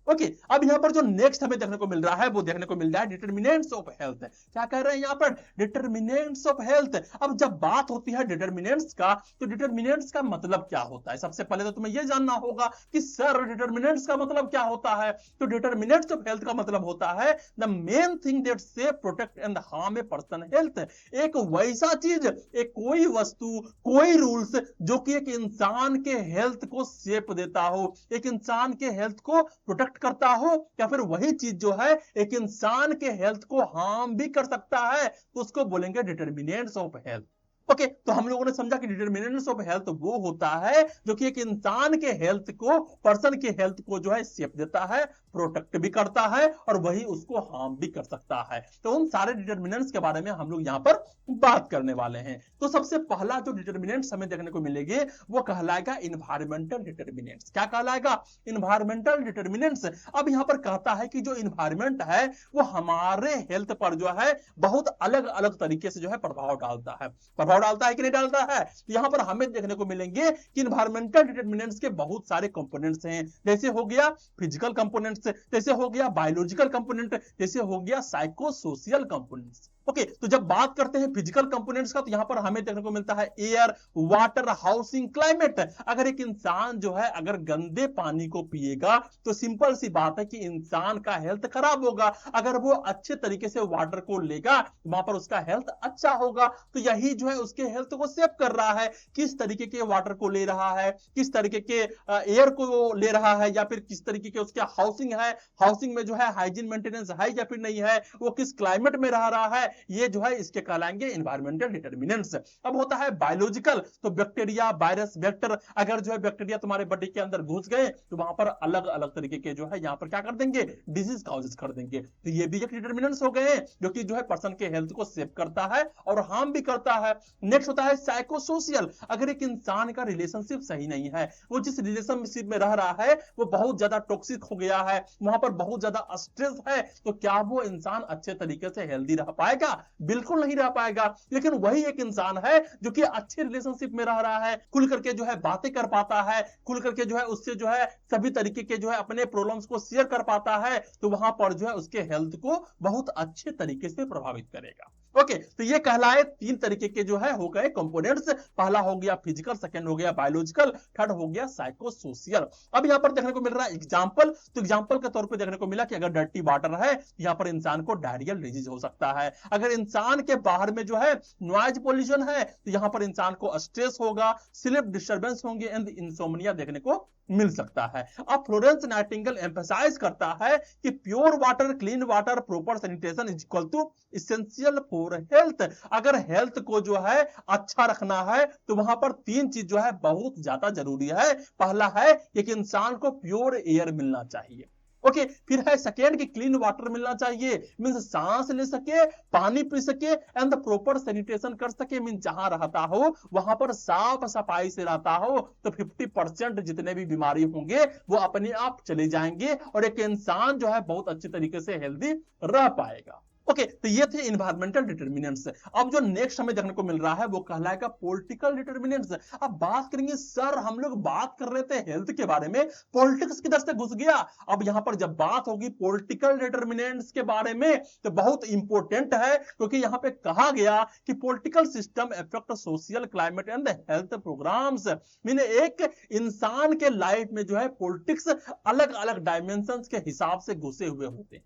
ओके, अब यहां पर जो नेक्स्ट हमें देखने को मिल रहा है वो देखने को मिल रहा है डिटरमिनेंट्स ऑफ हेल्थ। क्या कह रहे हैं यहां पर, डिटरमिनेंट्स ऑफ हेल्थ। अब जब बात होती है डिटरमिनेंट्स का, तो डिटरमिनेंट्स का मतलब क्या होता है, सबसे पहले तो तुम्हें यह जानना होगा कि सर डिटरमिनेंट्स का मतलब क्या होता है। तो डिटरमिनेंट्स ऑफ हेल्थ का मतलब होता है the main thing that save, protect and harm a person health. एक वैसा चीज, एक कोई वस्तु, कोई रूल्स जो कि एक इंसान के हेल्थ को सेफ देता हो, एक इंसान के हेल्थ को प्रोटेक्ट करता हो, या फिर वही चीज जो है एक इंसान के हेल्थ को हार्म भी कर सकता है, तो उसको बोलेंगे डिटरमिनेंट्स ऑफ हेल्थ। ओके, तो हम लोगों ने समझा कि डिटरमिनेंट्स ऑफ हेल्थ वो होता है जो कि एक इंसान के हेल्थ को, पर्सन के हेल्थ को जो है सेफ देता है, प्रोटेक्ट भी करता है, और वही उसको हार्म भी कर सकता है। तो उन सारे डिटरमिनेंट्स के बारे में हम लोग यहां पर बात करने वाले हैं। तो सबसे पहला जो डिटरमिनेंट्स हमें देखने को मिलेंगे वो कहलाएगा इन्वायरमेंटल डिटरमिनेंट्स। क्या कहलाएगा, इन्वायरमेंटल डिटरमिनेंट्स। अब यहां पर कहता है कि जो इन्वायरमेंट है वो हमारे हेल्थ पर जो है बहुत अलग अलग तरीके से जो है प्रभाव डालता है। प्रभाव डालता है कि नहीं डालता है, यहां पर हमें देखने को मिलेंगे कि इन्वायरमेंटल डिटरमिनेंट्स के बहुत सारे कंपोनेंट्स हैं। जैसे हो गया फिजिकल कंपोनेंट्स, जैसे हो गया बायोलॉजिकल कंपोनेंट, जैसे हो गया साइको सोशल कंपोनेंट्स। ओके, तो जब बात करते हैं फिजिकल कंपोनेंट्स का, तो यहां पर हमें देखने को मिलता है एयर, वाटर, हाउसिंग, क्लाइमेट। अगर एक इंसान जो है अगर गंदे पानी को पिएगा तो सिंपल सी बात है कि इंसान का हेल्थ खराब होगा। अगर वो अच्छे तरीके से वाटर को लेगा वहां पर उसका हेल्थ अच्छा होगा। तो यही जो है उसके हेल्थ को सेव कर रहा है, किस तरीके के वाटर को ले रहा है, किस तरीके के एयर को ले रहा है, या फिर किस तरीके के उसके हाउसिंग है, हाउसिंग में जो है हाइजीन मेंटेनेंस है या फिर नहीं है, वो किस क्लाइमेट में रह रहा है, ये जो है इसके कहलाएंगे इन्वायरमेंटल डिटरमिनेंट्स। अब होता है बायोलॉजिकल, तो बैक्टीरिया, वायरस, वेक्टर, अगर जो है बैक्टीरिया तुम्हारे बॉडी के अंदर घुस गए तो वहां पर अलग अलग तरीके के जो है यहाँ पर क्या कर देंगे, डिजीज काउजेस कर देंगे। तो ये भी एक डिटरमिनेंट्स हो गए जो कि जो है पर्सन के हेल्थ को सेव करता है और हार्म भी करता है। नेक्स्ट होता है साइको सोशल। अगर एक इंसान का रिलेशनशिप सही नहीं है, वो जिस रिलेशनशिप में रह रहा है वो बहुत ज्यादा टॉक्सिक हो गया है, वहां पर बहुत ज्यादा स्ट्रेस है, तो क्या वो इंसान अच्छे तरीके से हेल्दी रह पाएगा, बिल्कुल नहीं रह पाएगा। लेकिन वही एक इंसान है जो कि अच्छे रिलेशनशिप में रह रहा है, खुल करके जो है बातें कर पाता है, खुल करके जो है उससे जो है सभी तरीके के जो है अपने प्रॉब्लम्स को शेयर कर पाता है, तो वहां पर जो है उसके हेल्थ को बहुत अच्छे तरीके से प्रभावित करेगा। ओके, तो ये कहलाए तीन तरीके के जो है हो गए कंपोनेंट्स। पहला हो गया फिजिकल, सेकंड हो गया बायोलॉजिकल, थर्ड हो गया साइको सोशल। अब यहां पर देखने को मिल रहा है एग्जांपल। तो एग्जांपल के तौर पे देखने को मिला कि अगर डर्टी वाटर है यहां पर इंसान को डायरियल डिजीज हो सकता है। अगर इंसान के बाहर में जो है नॉइज पोल्यूशन है तो यहां पर इंसान को स्ट्रेस होगा, स्लीप डिस्टर्बेंस होंगे एंड इंसोम्निया देखने को मिल सकता है। अब फ्लोरेंस नाइटिंगेल एम्फसाइज करता है कि pure water, clean water, proper sanitation is equal to essential for health. अगर हेल्थ को जो है अच्छा रखना है तो वहां पर तीन चीज जो है बहुत ज्यादा जरूरी है। पहला है एक इंसान को प्योर एयर मिलना चाहिए। ओके, फिर है सेकेंड कि क्लीन वाटर मिलना चाहिए, मींस सांस ले सके, पानी पी सके, एंड प्रॉपर सैनिटेशन कर सके, मींस जहां रहता हो वहां पर साफ सफाई से रहता हो तो 50% जितने भी बीमारी होंगे वो अपने आप चले जाएंगे और एक इंसान जो है बहुत अच्छे तरीके से हेल्दी रह पाएगा। ओके, तो ये थे इन्वायरमेंटल डिटर्मिनेंट्स। अब जो नेक्स्ट हमें देखने को मिल रहा है वो कहलाएगा पॉलिटिकल डिटर्मिनेंट्स। अब बात करेंगे, सर हम लोग बात कर रहे थे हेल्थ के बारे में, पॉलिटिक्स किधर से घुस गया? अब यहां पर जब बात होगी पॉलिटिकल डिटर्मिनेंट्स के बारे में तो बहुत इंपॉर्टेंट है, क्योंकि यहां पे कहा गया कि political system affect social climate and health programs. Mean एक इंसान के लाइफ में जो है पॉलिटिक्स अलग अलग डायमेंशंस के हिसाब से घुसे हुए होते हैं।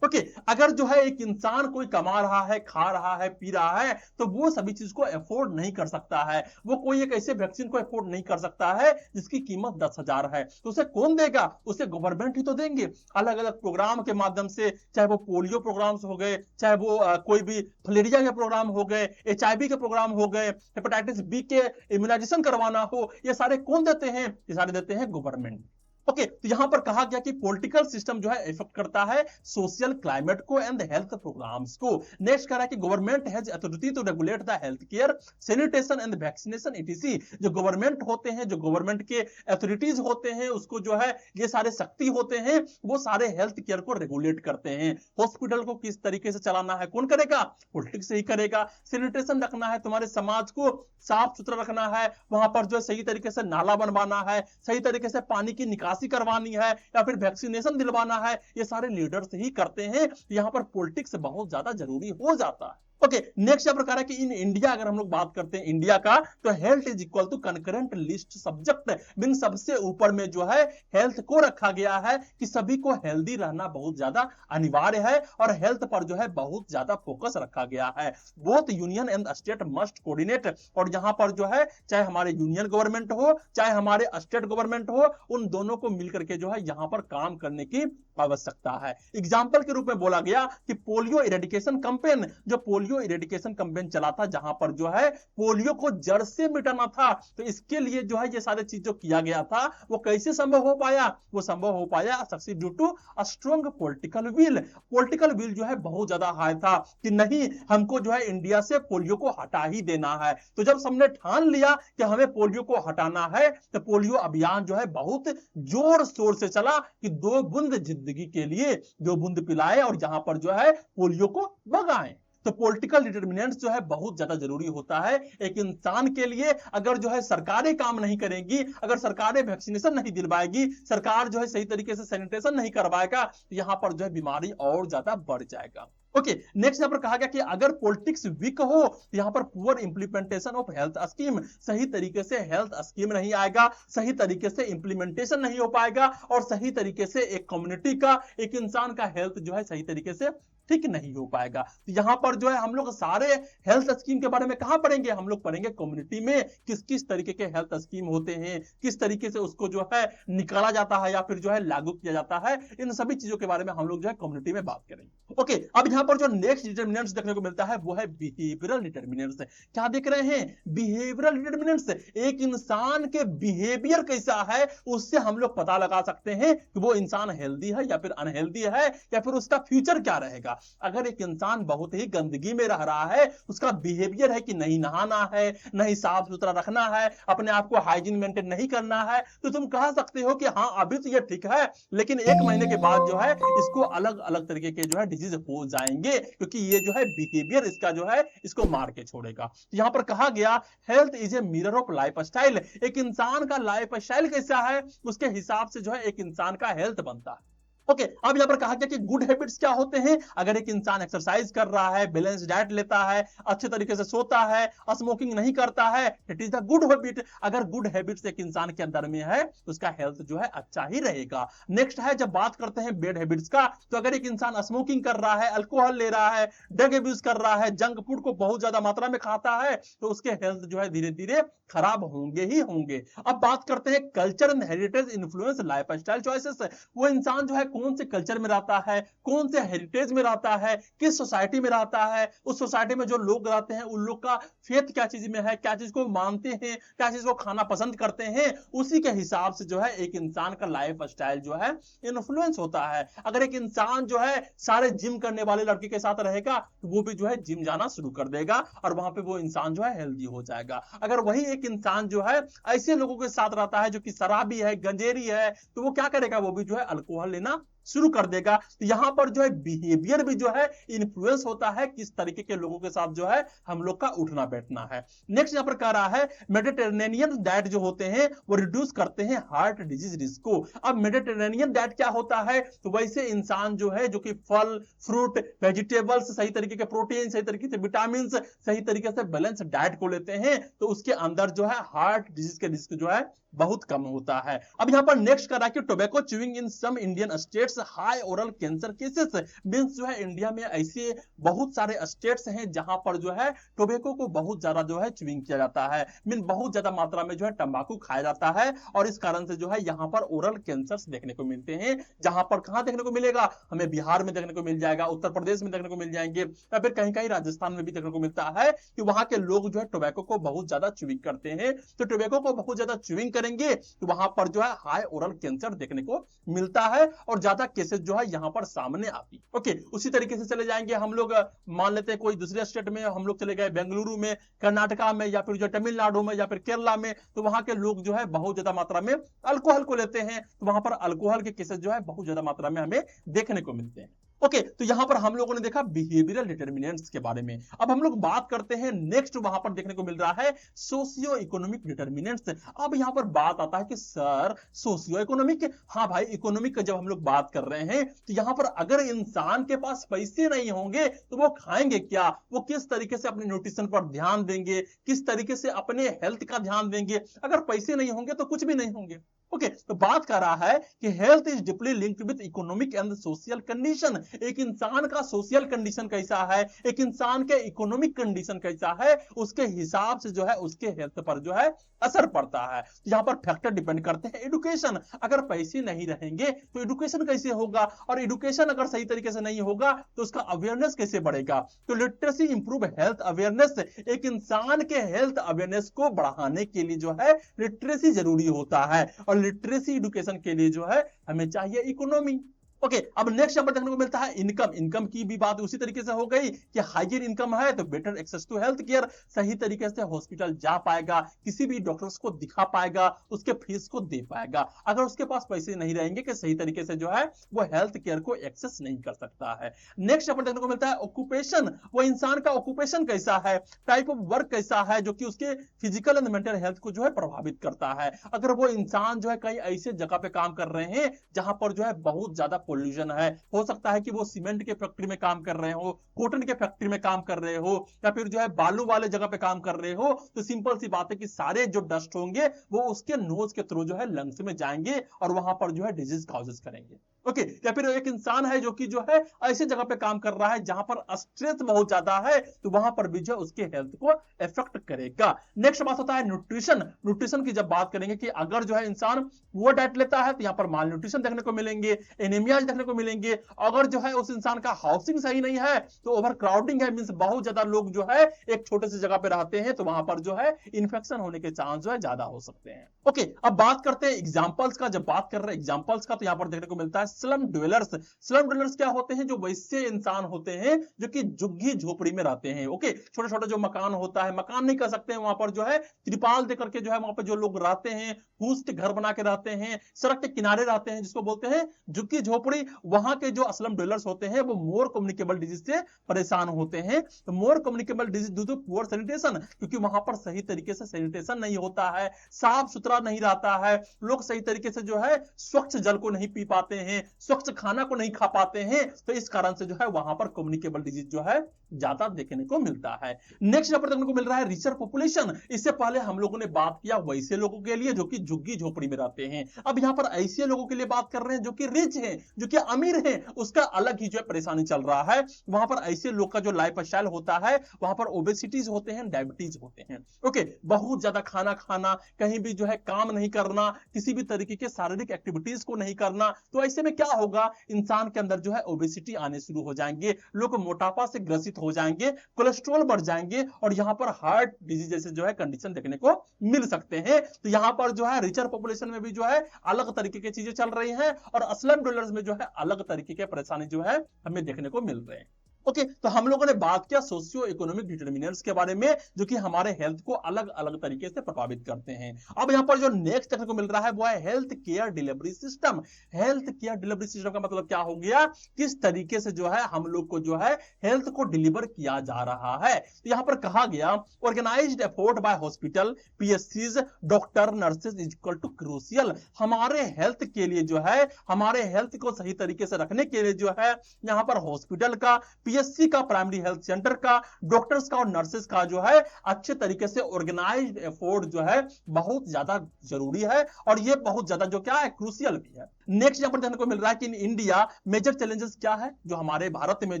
ओके, अगर जो है एक इंसान कोई कमा रहा है, खा रहा है, पी रहा है, तो वो सभी चीज को अफोर्ड नहीं कर सकता है। वो कोई एक ऐसे वैक्सीन को अफोर्ड नहीं कर सकता है जिसकी कीमत 10,000 है, तो उसे कौन देगा? उसे गवर्नमेंट ही तो देंगे, अलग अलग प्रोग्राम के माध्यम से, चाहे वो पोलियो प्रोग्राम्स हो गए, चाहे वो कोई भी फलेरिया के प्रोग्राम हो गए, HIV के प्रोग्राम हो गए, हेपेटाइटिस B के इम्यूनाइजेशन करवाना हो, ये सारे कौन देते हैं? ये सारे देते हैं गवर्नमेंट। ओके, तो यहां पर कहा गया कि पॉलिटिकल सिस्टम जो है इफेक्ट करता है सोशल क्लाइमेट को एंड हेल्थ प्रोग्राम्स को। नेक्स्ट कह रहा है कि government has authority to regulate the health care, sanitation and vaccination etc। जो गवर्नमेंट होते हैं, जो गवर्नमेंट के अथॉरिटीज होते हैं, उसको जो है ये सारे शक्ति होते हैं, वो सारे हेल्थ केयर को रेगुलेट करते हैं। हॉस्पिटल को किस तरीके से चलाना है कौन करेगा? पॉलिटिक्स ही करेगा। सैनिटेशन रखना है, तुम्हारे समाज को साफ सुथरा रखना है, वहां पर जो है सही तरीके से नाला बनवाना है, सही तरीके से पानी की निकासी करवानी है, या फिर वैक्सीनेशन दिलवाना है, ये सारे लीडर्स ही करते हैं। यहां पर पॉलिटिक्स बहुत ज्यादा जरूरी हो जाता है। ओके, नेक्स्ट यहाँ प्रकार है कि इन इंडिया अगर हम लोग बात करते हैं इंडिया का, तो health is equal to concurrent list subject. Mean सबसे ऊपर में जो है हेल्थ को रखा गया है कि सभी को हेल्दी रहना बहुत ज्यादा अनिवार्य है, और हेल्थ पर जो है बहुत ज्यादा फोकस रखा गया है। Both union and state must coordinate, और यहां पर जो है चाहे हमारे यूनियन गवर्नमेंट हो चाहे हमारे स्टेट गवर्नमेंट हो, उन दोनों को मिलकर के जो है यहां पर काम करने की आवश्यकता है। एग्जाम्पल के रूप में बोला गया कि पोलियो इरेडिकेशन कैंपेन, जो पोलियो इरेडिकेशन कैंपेन चला था, जहां पर जो है पोलियो को जड़ से मिटाना था, तो इसके लिए जो है ये सारे चीज जो किया गया था वो कैसे संभव हो पाया? वो संभव हो पाया success due to a strong political will. Political will जो है बहुत ज्यादा हाई था कि नहीं, हमको जो है इंडिया से पोलियो को हटा ही देना है। तो जब सबने ठान लिया कि हमें पोलियो को हटाना है, तो पोलियो अभियान जो है बहुत जोर शोर से चला कि 2 बूंद जिंदगी के लिए 2 बूंद पिलाए, और यहां पर जो है पोलियो को भगाएं। तो पॉलिटिकल डिटर्मिनेंट्स जो है बहुत ज्यादा जरूरी होता है एक इंसान के लिए। अगर जो है सरकारें काम नहीं करेंगी, अगर सरकारें वैक्सीनेशन नहीं दिलवाएगी, सरकार जो है सही तरीके से सैनिटेशन नहीं करवाएगा, तो यहां पर जो है बीमारी और ज्यादा बढ़ जाएगा। ओके, नेक्स्ट यहां पर कहा गया कि अगर पॉलिटिक्स वीक हो, यहां पर poor implementation of health scheme, सही तरीके से हेल्थ स्कीम नहीं आएगा, सही तरीके से इंप्लीमेंटेशन नहीं हो पाएगा, और सही तरीके से एक कम्युनिटी का, एक इंसान का हेल्थ जो है सही तरीके से ठीक नहीं हो पाएगा। तो यहां पर जो है हम लोग सारे हेल्थ स्कीम के बारे में कहां पढ़ेंगे? हम लोग पढ़ेंगे कम्युनिटी में किस किस तरीके के हेल्थ स्कीम होते हैं, किस तरीके से उसको जो है निकाला जाता है या फिर जो है लागू किया जाता है। इन सभी चीजों के बारे में हम लोग जो है कम्युनिटी में बात करेंगे। ओके, अब यहां पर जो नेक्स्ट डिटर्मिनेंट्स देखने को मिलता है वो है बिहेवियरल डिटर्मिनेंट्स। क्या देख रहे हैं? Behavioural determinants. एक इंसान के बिहेवियर कैसा है उससे हम लोग पता लगा सकते हैं कि वो इंसान हेल्दी है या फिर अनहेल्दी है, या फिर उसका फ्यूचर क्या रहेगा। अगर एक इंसान बहुत ही गंदगी में रह रहा है, उसका बिहेवियर है कि नहीं नहाना है, नहीं साफ सुथरा रखना है, अपने आप को हाइजीन मेंटेन नहीं करना है, तो तुम कह सकते हो कि हाँ अभी तो ये ठीक है, लेकिन 1 महीने के बाद जो है इसको अलग अलग तरीके के जो है डिजीज हो जाएंगे, क्योंकि ये जो है बिहेवियर इसका जो है इसको मार के छोड़ेगा। यहां पर कहा गया health is a mirror of life style. एक इंसान का लाइफ स्टाइल कैसा है उसके हिसाब से जो है एक इंसान का हेल्थ बनता है। ओके, अब यहां पर कहा गया कि गुड हैबिट्स क्या होते हैं। अगर एक इंसान एक्सरसाइज कर रहा है, बैलेंस डाइट लेता है, अच्छे तरीके से सोता है, स्मोकिंग नहीं करता है, it is the good habit. अगर गुड हैबिट्स एक इंसान के अंदर में है तो उसका हेल्थ जो है अच्छा ही रहेगा। नेक्स्ट है, जब बात करते हैं बैड हैबिट्स का, तो अगर एक इंसान स्मोकिंग कर रहा है, अल्कोहल ले रहा है, ड्रग अब्यूज कर रहा है, जंक फूड को बहुत ज्यादा मात्रा में खाता है, तो उसके हेल्थ जो है धीरे धीरे खराब होंगे ही होंगे। अब बात करते हैं culture and heritage influence life style choices. वो इंसान जो है कौन से कल्चर में रहता है, कौन से हेरिटेज में रहता है, किस सोसाइटी में रहता है, उस सोसाइटी में जो लोग रहते हैं उन लोग का फेथ क्या चीज में है, क्या चीज को मानते हैं, क्या चीज को खाना पसंद करते हैं, उसी के हिसाब से जो है एक इंसान का लाइफ स्टाइल जो है इन्फ्लुएंस होता है। अगर एक इंसान जो है सारे जिम करने वाले लड़के के साथ रहेगा तो वो भी जो है जिम जाना शुरू कर देगा, और वहां पे वो इंसान जो है हेल्दी हो जाएगा। अगर वही एक इंसान जो है ऐसे लोगों के साथ रहता है जो कि शराबी है, गंजेरी है, तो वो क्या करेगा? वो भी जो है अल्कोहल लेना शुरू कर देगा। तो यहाँ पर जो है बिहेवियर भी जो है इन्फ्लुएंस होता है, किस तरीके के लोगों के साथ जो है हम लोग का उठना बैठना है। नेक्स्ट यहाँ पर कह रहा है मेडिटेरेनियन डाइट जो होते हैं वो रिड्यूस करते हैं हार्ट डिजीज रिस्क को। अब मेडिटेरेनियन डाइट क्या होता है, तो वैसे इंसान जो है जो कि फल फ्रूट वेजिटेबल्स, सही तरीके के प्रोटीन, सही तरीके से विटामिन, सही तरीके से बैलेंस डाइट को लेते हैं, तो उसके अंदर जो है हार्ट डिजीज के रिस्क जो है बहुत कम होता है। अब यहां पर नेक्स्ट कर रहा है कि tobacco chewing in some Indian states high oral cancer cases. Means जो है इंडिया में ऐसे बहुत सारे स्टेट्स हैं जहां पर जो है टोबैको को बहुत ज्यादा जो है च्यूइंग किया जाता है, मीन बहुत ज्यादा मात्रा में जो है तंबाकू खाया जाता है, और इस कारण से जो है यहां पर ओरल कैंसर देखने को मिलते हैं। जहां पर कहां देखने को मिलेगा, हमें बिहार में देखने को मिल जाएगा, उत्तर प्रदेश में देखने को मिल जाएंगे, या फिर कहीं कहीं राजस्थान में भी देखने को मिलता है कि वहां के लोग जो है टोबैको को बहुत ज्यादा च्यूइंग करते हैं। तो टोबैको को बहुत ज्यादा च्यूइंग करेंगे तो वहां पर जो है हाई ओरल कैंसर देखने को मिलता है, और ज्यादा केसेस जो है यहां पर सामने आती। ओके, उसी तरीके से चले जाएंगे हम लोग, मान लेते हैं कोई दूसरे स्टेट में हम लोग चले गए, बेंगलुरु में, कर्नाटका में, या फिर जो तमिलनाडु में, या फिर केरला में, तो वहां के लोग जो है बहुत ज्यादा मात्रा में अल्कोहल को लेते हैं, तो वहां पर अल्कोहल के केसेस जो है बहुत ज्यादा मात्रा में हमें देखने को मिलते हैं। ओके, तो यहां पर हम लोगों ने देखा बिहेवियरल डिटरमिनेंट्स के बारे में। अब हम लोग बात करते हैं नेक्स्ट, वहां पर देखने को मिल रहा है सोशियो इकोनॉमिक डिटरमिनेंट्स। अब यहां पर बात आता है कि सर सोशियो इकोनॉमिक, हाँ भाई इकोनॉमिक का जब हम लोग बात कर रहे हैं तो यहां पर अगर इंसान के पास पैसे नहीं होंगे तो वो खाएंगे क्या, वो किस तरीके से अपने न्यूट्रिशन पर ध्यान देंगे, किस तरीके से अपने हेल्थ का ध्यान देंगे, अगर पैसे नहीं होंगे तो कुछ भी नहीं होंगे। ओके, तो बात कर रहा है कि health is deeply linked with economic and social condition. एक इंसान का सोशल कंडीशन कैसा है, एक इंसान के इकोनॉमिक कंडीशन कैसा है, उसके हिसाब से जो है उसके हेल्थ पर जो है असर पड़ता है। यहाँ पर फैक्टर डिपेंड करते हैं एजुकेशन, अगर पैसे नहीं रहेंगे तो एजुकेशन कैसे होगा, और एजुकेशन अगर सही तरीके से नहीं होगा तो उसका अवेयरनेस कैसे बढ़ेगा। तो लिटरेसी इंप्रूव हेल्थ अवेयरनेस, एक इंसान के हेल्थ अवेयरनेस को बढ़ाने के लिए जो है लिटरेसी जरूरी होता है, और लिटरेसी एजुकेशन के लिए जो है हमें चाहिए इकोनॉमी। ओके, अब नेक्स्ट नंबर देखने को मिलता है इनकम। इनकम की भी बात उसी तरीके से हो गई कि हाइयर इनकम है तो better access to health care, सही तरीके से हॉस्पिटल जा पाएगा, किसी भी डॉक्टर्स को दिखा पाएगा, उसके फीस को दे पाएगा। अगर उसके पास पैसे नहीं रहेंगे कि सही तरीके से जो है वो हेल्थ केयर को एक्सेस नहीं कर सकता है। नेक्स्ट नंबर देखने को मिलता है ऑक्यूपेशन, वो इंसान का ऑक्यूपेशन कैसा है, टाइप ऑफ वर्क कैसा है जो कि उसके फिजिकल एंड मेंटल हेल्थ को जो है प्रभावित करता है। अगर वो इंसान जो है कहीं ऐसे जगह पे काम कर रहे हैं जहां पर जो है बहुत ज्यादा पोल्यूशन है, हो सकता है कि वो सीमेंट के फैक्ट्री में काम कर रहे हो, कॉटन के फैक्ट्री में काम कर रहे हो, या फिर जो है बालू वाले जगह पे काम कर रहे हो, तो सिंपल सी बात है कि सारे जो डस्ट होंगे वो उसके नोज के थ्रू जो है लंग्स में जाएंगे और वहां पर जो है डिजीज कॉजेस करेंगे। ओके, या फिर एक इंसान है जो कि जो है ऐसे जगह पे काम कर रहा है जहां पर स्ट्रेस बहुत ज्यादा है, तो वहां पर भी जो है उसके हेल्थ को इफेक्ट करेगा। नेक्स्ट बात होता है न्यूट्रिशन। न्यूट्रिशन की जब बात करेंगे कि अगर जो है इंसान पुअर डाइट लेता है तो यहाँ पर माल न्यूट्रिशन देखने को मिलेंगे, एनीमिया देखने को मिलेंगे। अगर जो है उस इंसान का हाउसिंग सही नहीं है तो ओवर क्राउडिंग है, मींस बहुत ज्यादा लोग जो है एक छोटे से जगह पे रहते हैं, तो वहां पर जो है इन्फेक्शन होने के चांस जो है ज्यादा हो सकते हैं। ओके, अब बात करते हैं एग्जांपल्स का। जब बात कर रहे हैं एग्जांपल्स का तो यहाँ पर देखने को मिलता है स्लम ड्वेलर्स। स्लम ड्वेलर्स क्या होते हैं, जो वैसे इंसान होते हैं जो कि झुग्गी झोपड़ी में रहते हैं। ओके, छोटे छोटे जो मकान होता है, मकान नहीं कर सकते हैं, वहां पर जो है त्रिपाल दे करके जो है वहां पर जो लोग रहते हैं, फूस के घर बना के रहते हैं, सड़क के किनारे रहते हैं, जिसको बोलते हैं झुग्गी झोपड़ी। वहां के जो स्लम ड्वेलर्स होते हैं वो मोर कम्युनिकेबल डिजीज से परेशान होते हैं। तो more communicable disease due to poor sanitation, क्योंकि वहां पर सही तरीके से सैनिटेशन नहीं होता है, साफ सुथरा नहीं रहता है, लोग सही तरीके से जो है स्वच्छ जल को नहीं पी पाते हैं, स्वच्छ खाना को नहीं खा पाते हैं, तो इस कारण से जो है वहां पर कम्युनिकेबल डिजीज जो है ज्यादा देखने को मिलता है। नेक्स्ट यहाँ पर देखने को मिल रहा है रिचर पॉपुलेशन। इससे पहले हम लोगों ने बात किया वैसे लोगों के लिए जो कि झुग्गी झोपड़ी में रहते हैं, अब यहाँ पर ऐसे लोगों के लिए बात कर रहे हैं जो कि रिच हैं, जो कि अमीर हैं, उसका अलग ही जो है परेशानी चल रहा है। वहां पर ऐसे लोग का जो लाइफ स्टाइल होता है वहां पर ओबेसिटीज होते हैं, डायबिटीज होते हैं। ओके, बहुत ज्यादा खाना खाना, कहीं भी जो है काम नहीं करना, किसी भी तरीके के शारीरिक एक्टिविटीज को नहीं करना, तो ऐसे में क्या होगा, इंसान के अंदर जो है ओबेसिटी आने शुरू हो जाएंगे, लोग मोटापा से ग्रसित हो जाएंगे, कोलेस्ट्रॉल बढ़ जाएंगे, और यहां पर हार्ट डिजीज जैसे जो है कंडीशन देखने को मिल सकते हैं। तो यहां पर जो है रिचर पॉपुलेशन में भी जो है अलग तरीके की चीजें चल रही हैं, और स्लम ड्वेलर्स में जो है अलग तरीके के परेशानी जो है हमें देखने को मिल रहे हैं। ओके तो हम लोगों ने बात किया सोशियो इकोनॉमिक डिटर्मिनेंट्स के बारे में जो कि हमारे हेल्थ को अलग अलग तरीके से प्रभावित करते हैं। अब यहां पर जो नेक्स्ट देखने को मिल रहा है वो है health care delivery system. Health care delivery system का मतलब क्या हो गया, किस तरीके से जो है हम लोग को जो है हेल्थ को डिलीवर किया जा रहा है। तो यहां पर कहा गया organised effort by hospital, PHCs, doctor, nurses is equal to crucial. हमारे हेल्थ के लिए जो है, हमारे हेल्थ को सही तरीके से रखने के लिए जो है यहां पर हॉस्पिटल का, पीएचसी का, प्राइमरी हेल्थ सेंटर का, डॉक्टर्स का और नर्सेस का जो है अच्छे तरीके से ऑर्गेनाइज्ड एफोर्ट जो है बहुत ज्यादा जरूरी है और ये बहुत ज्यादा जो क्या है क्रूशियल भी है। नेक्स्ट यहां पर देखने को मिल रहा है कि इन इंडिया मेजर चैलेंजेस क्या है, जो हमारे भारत में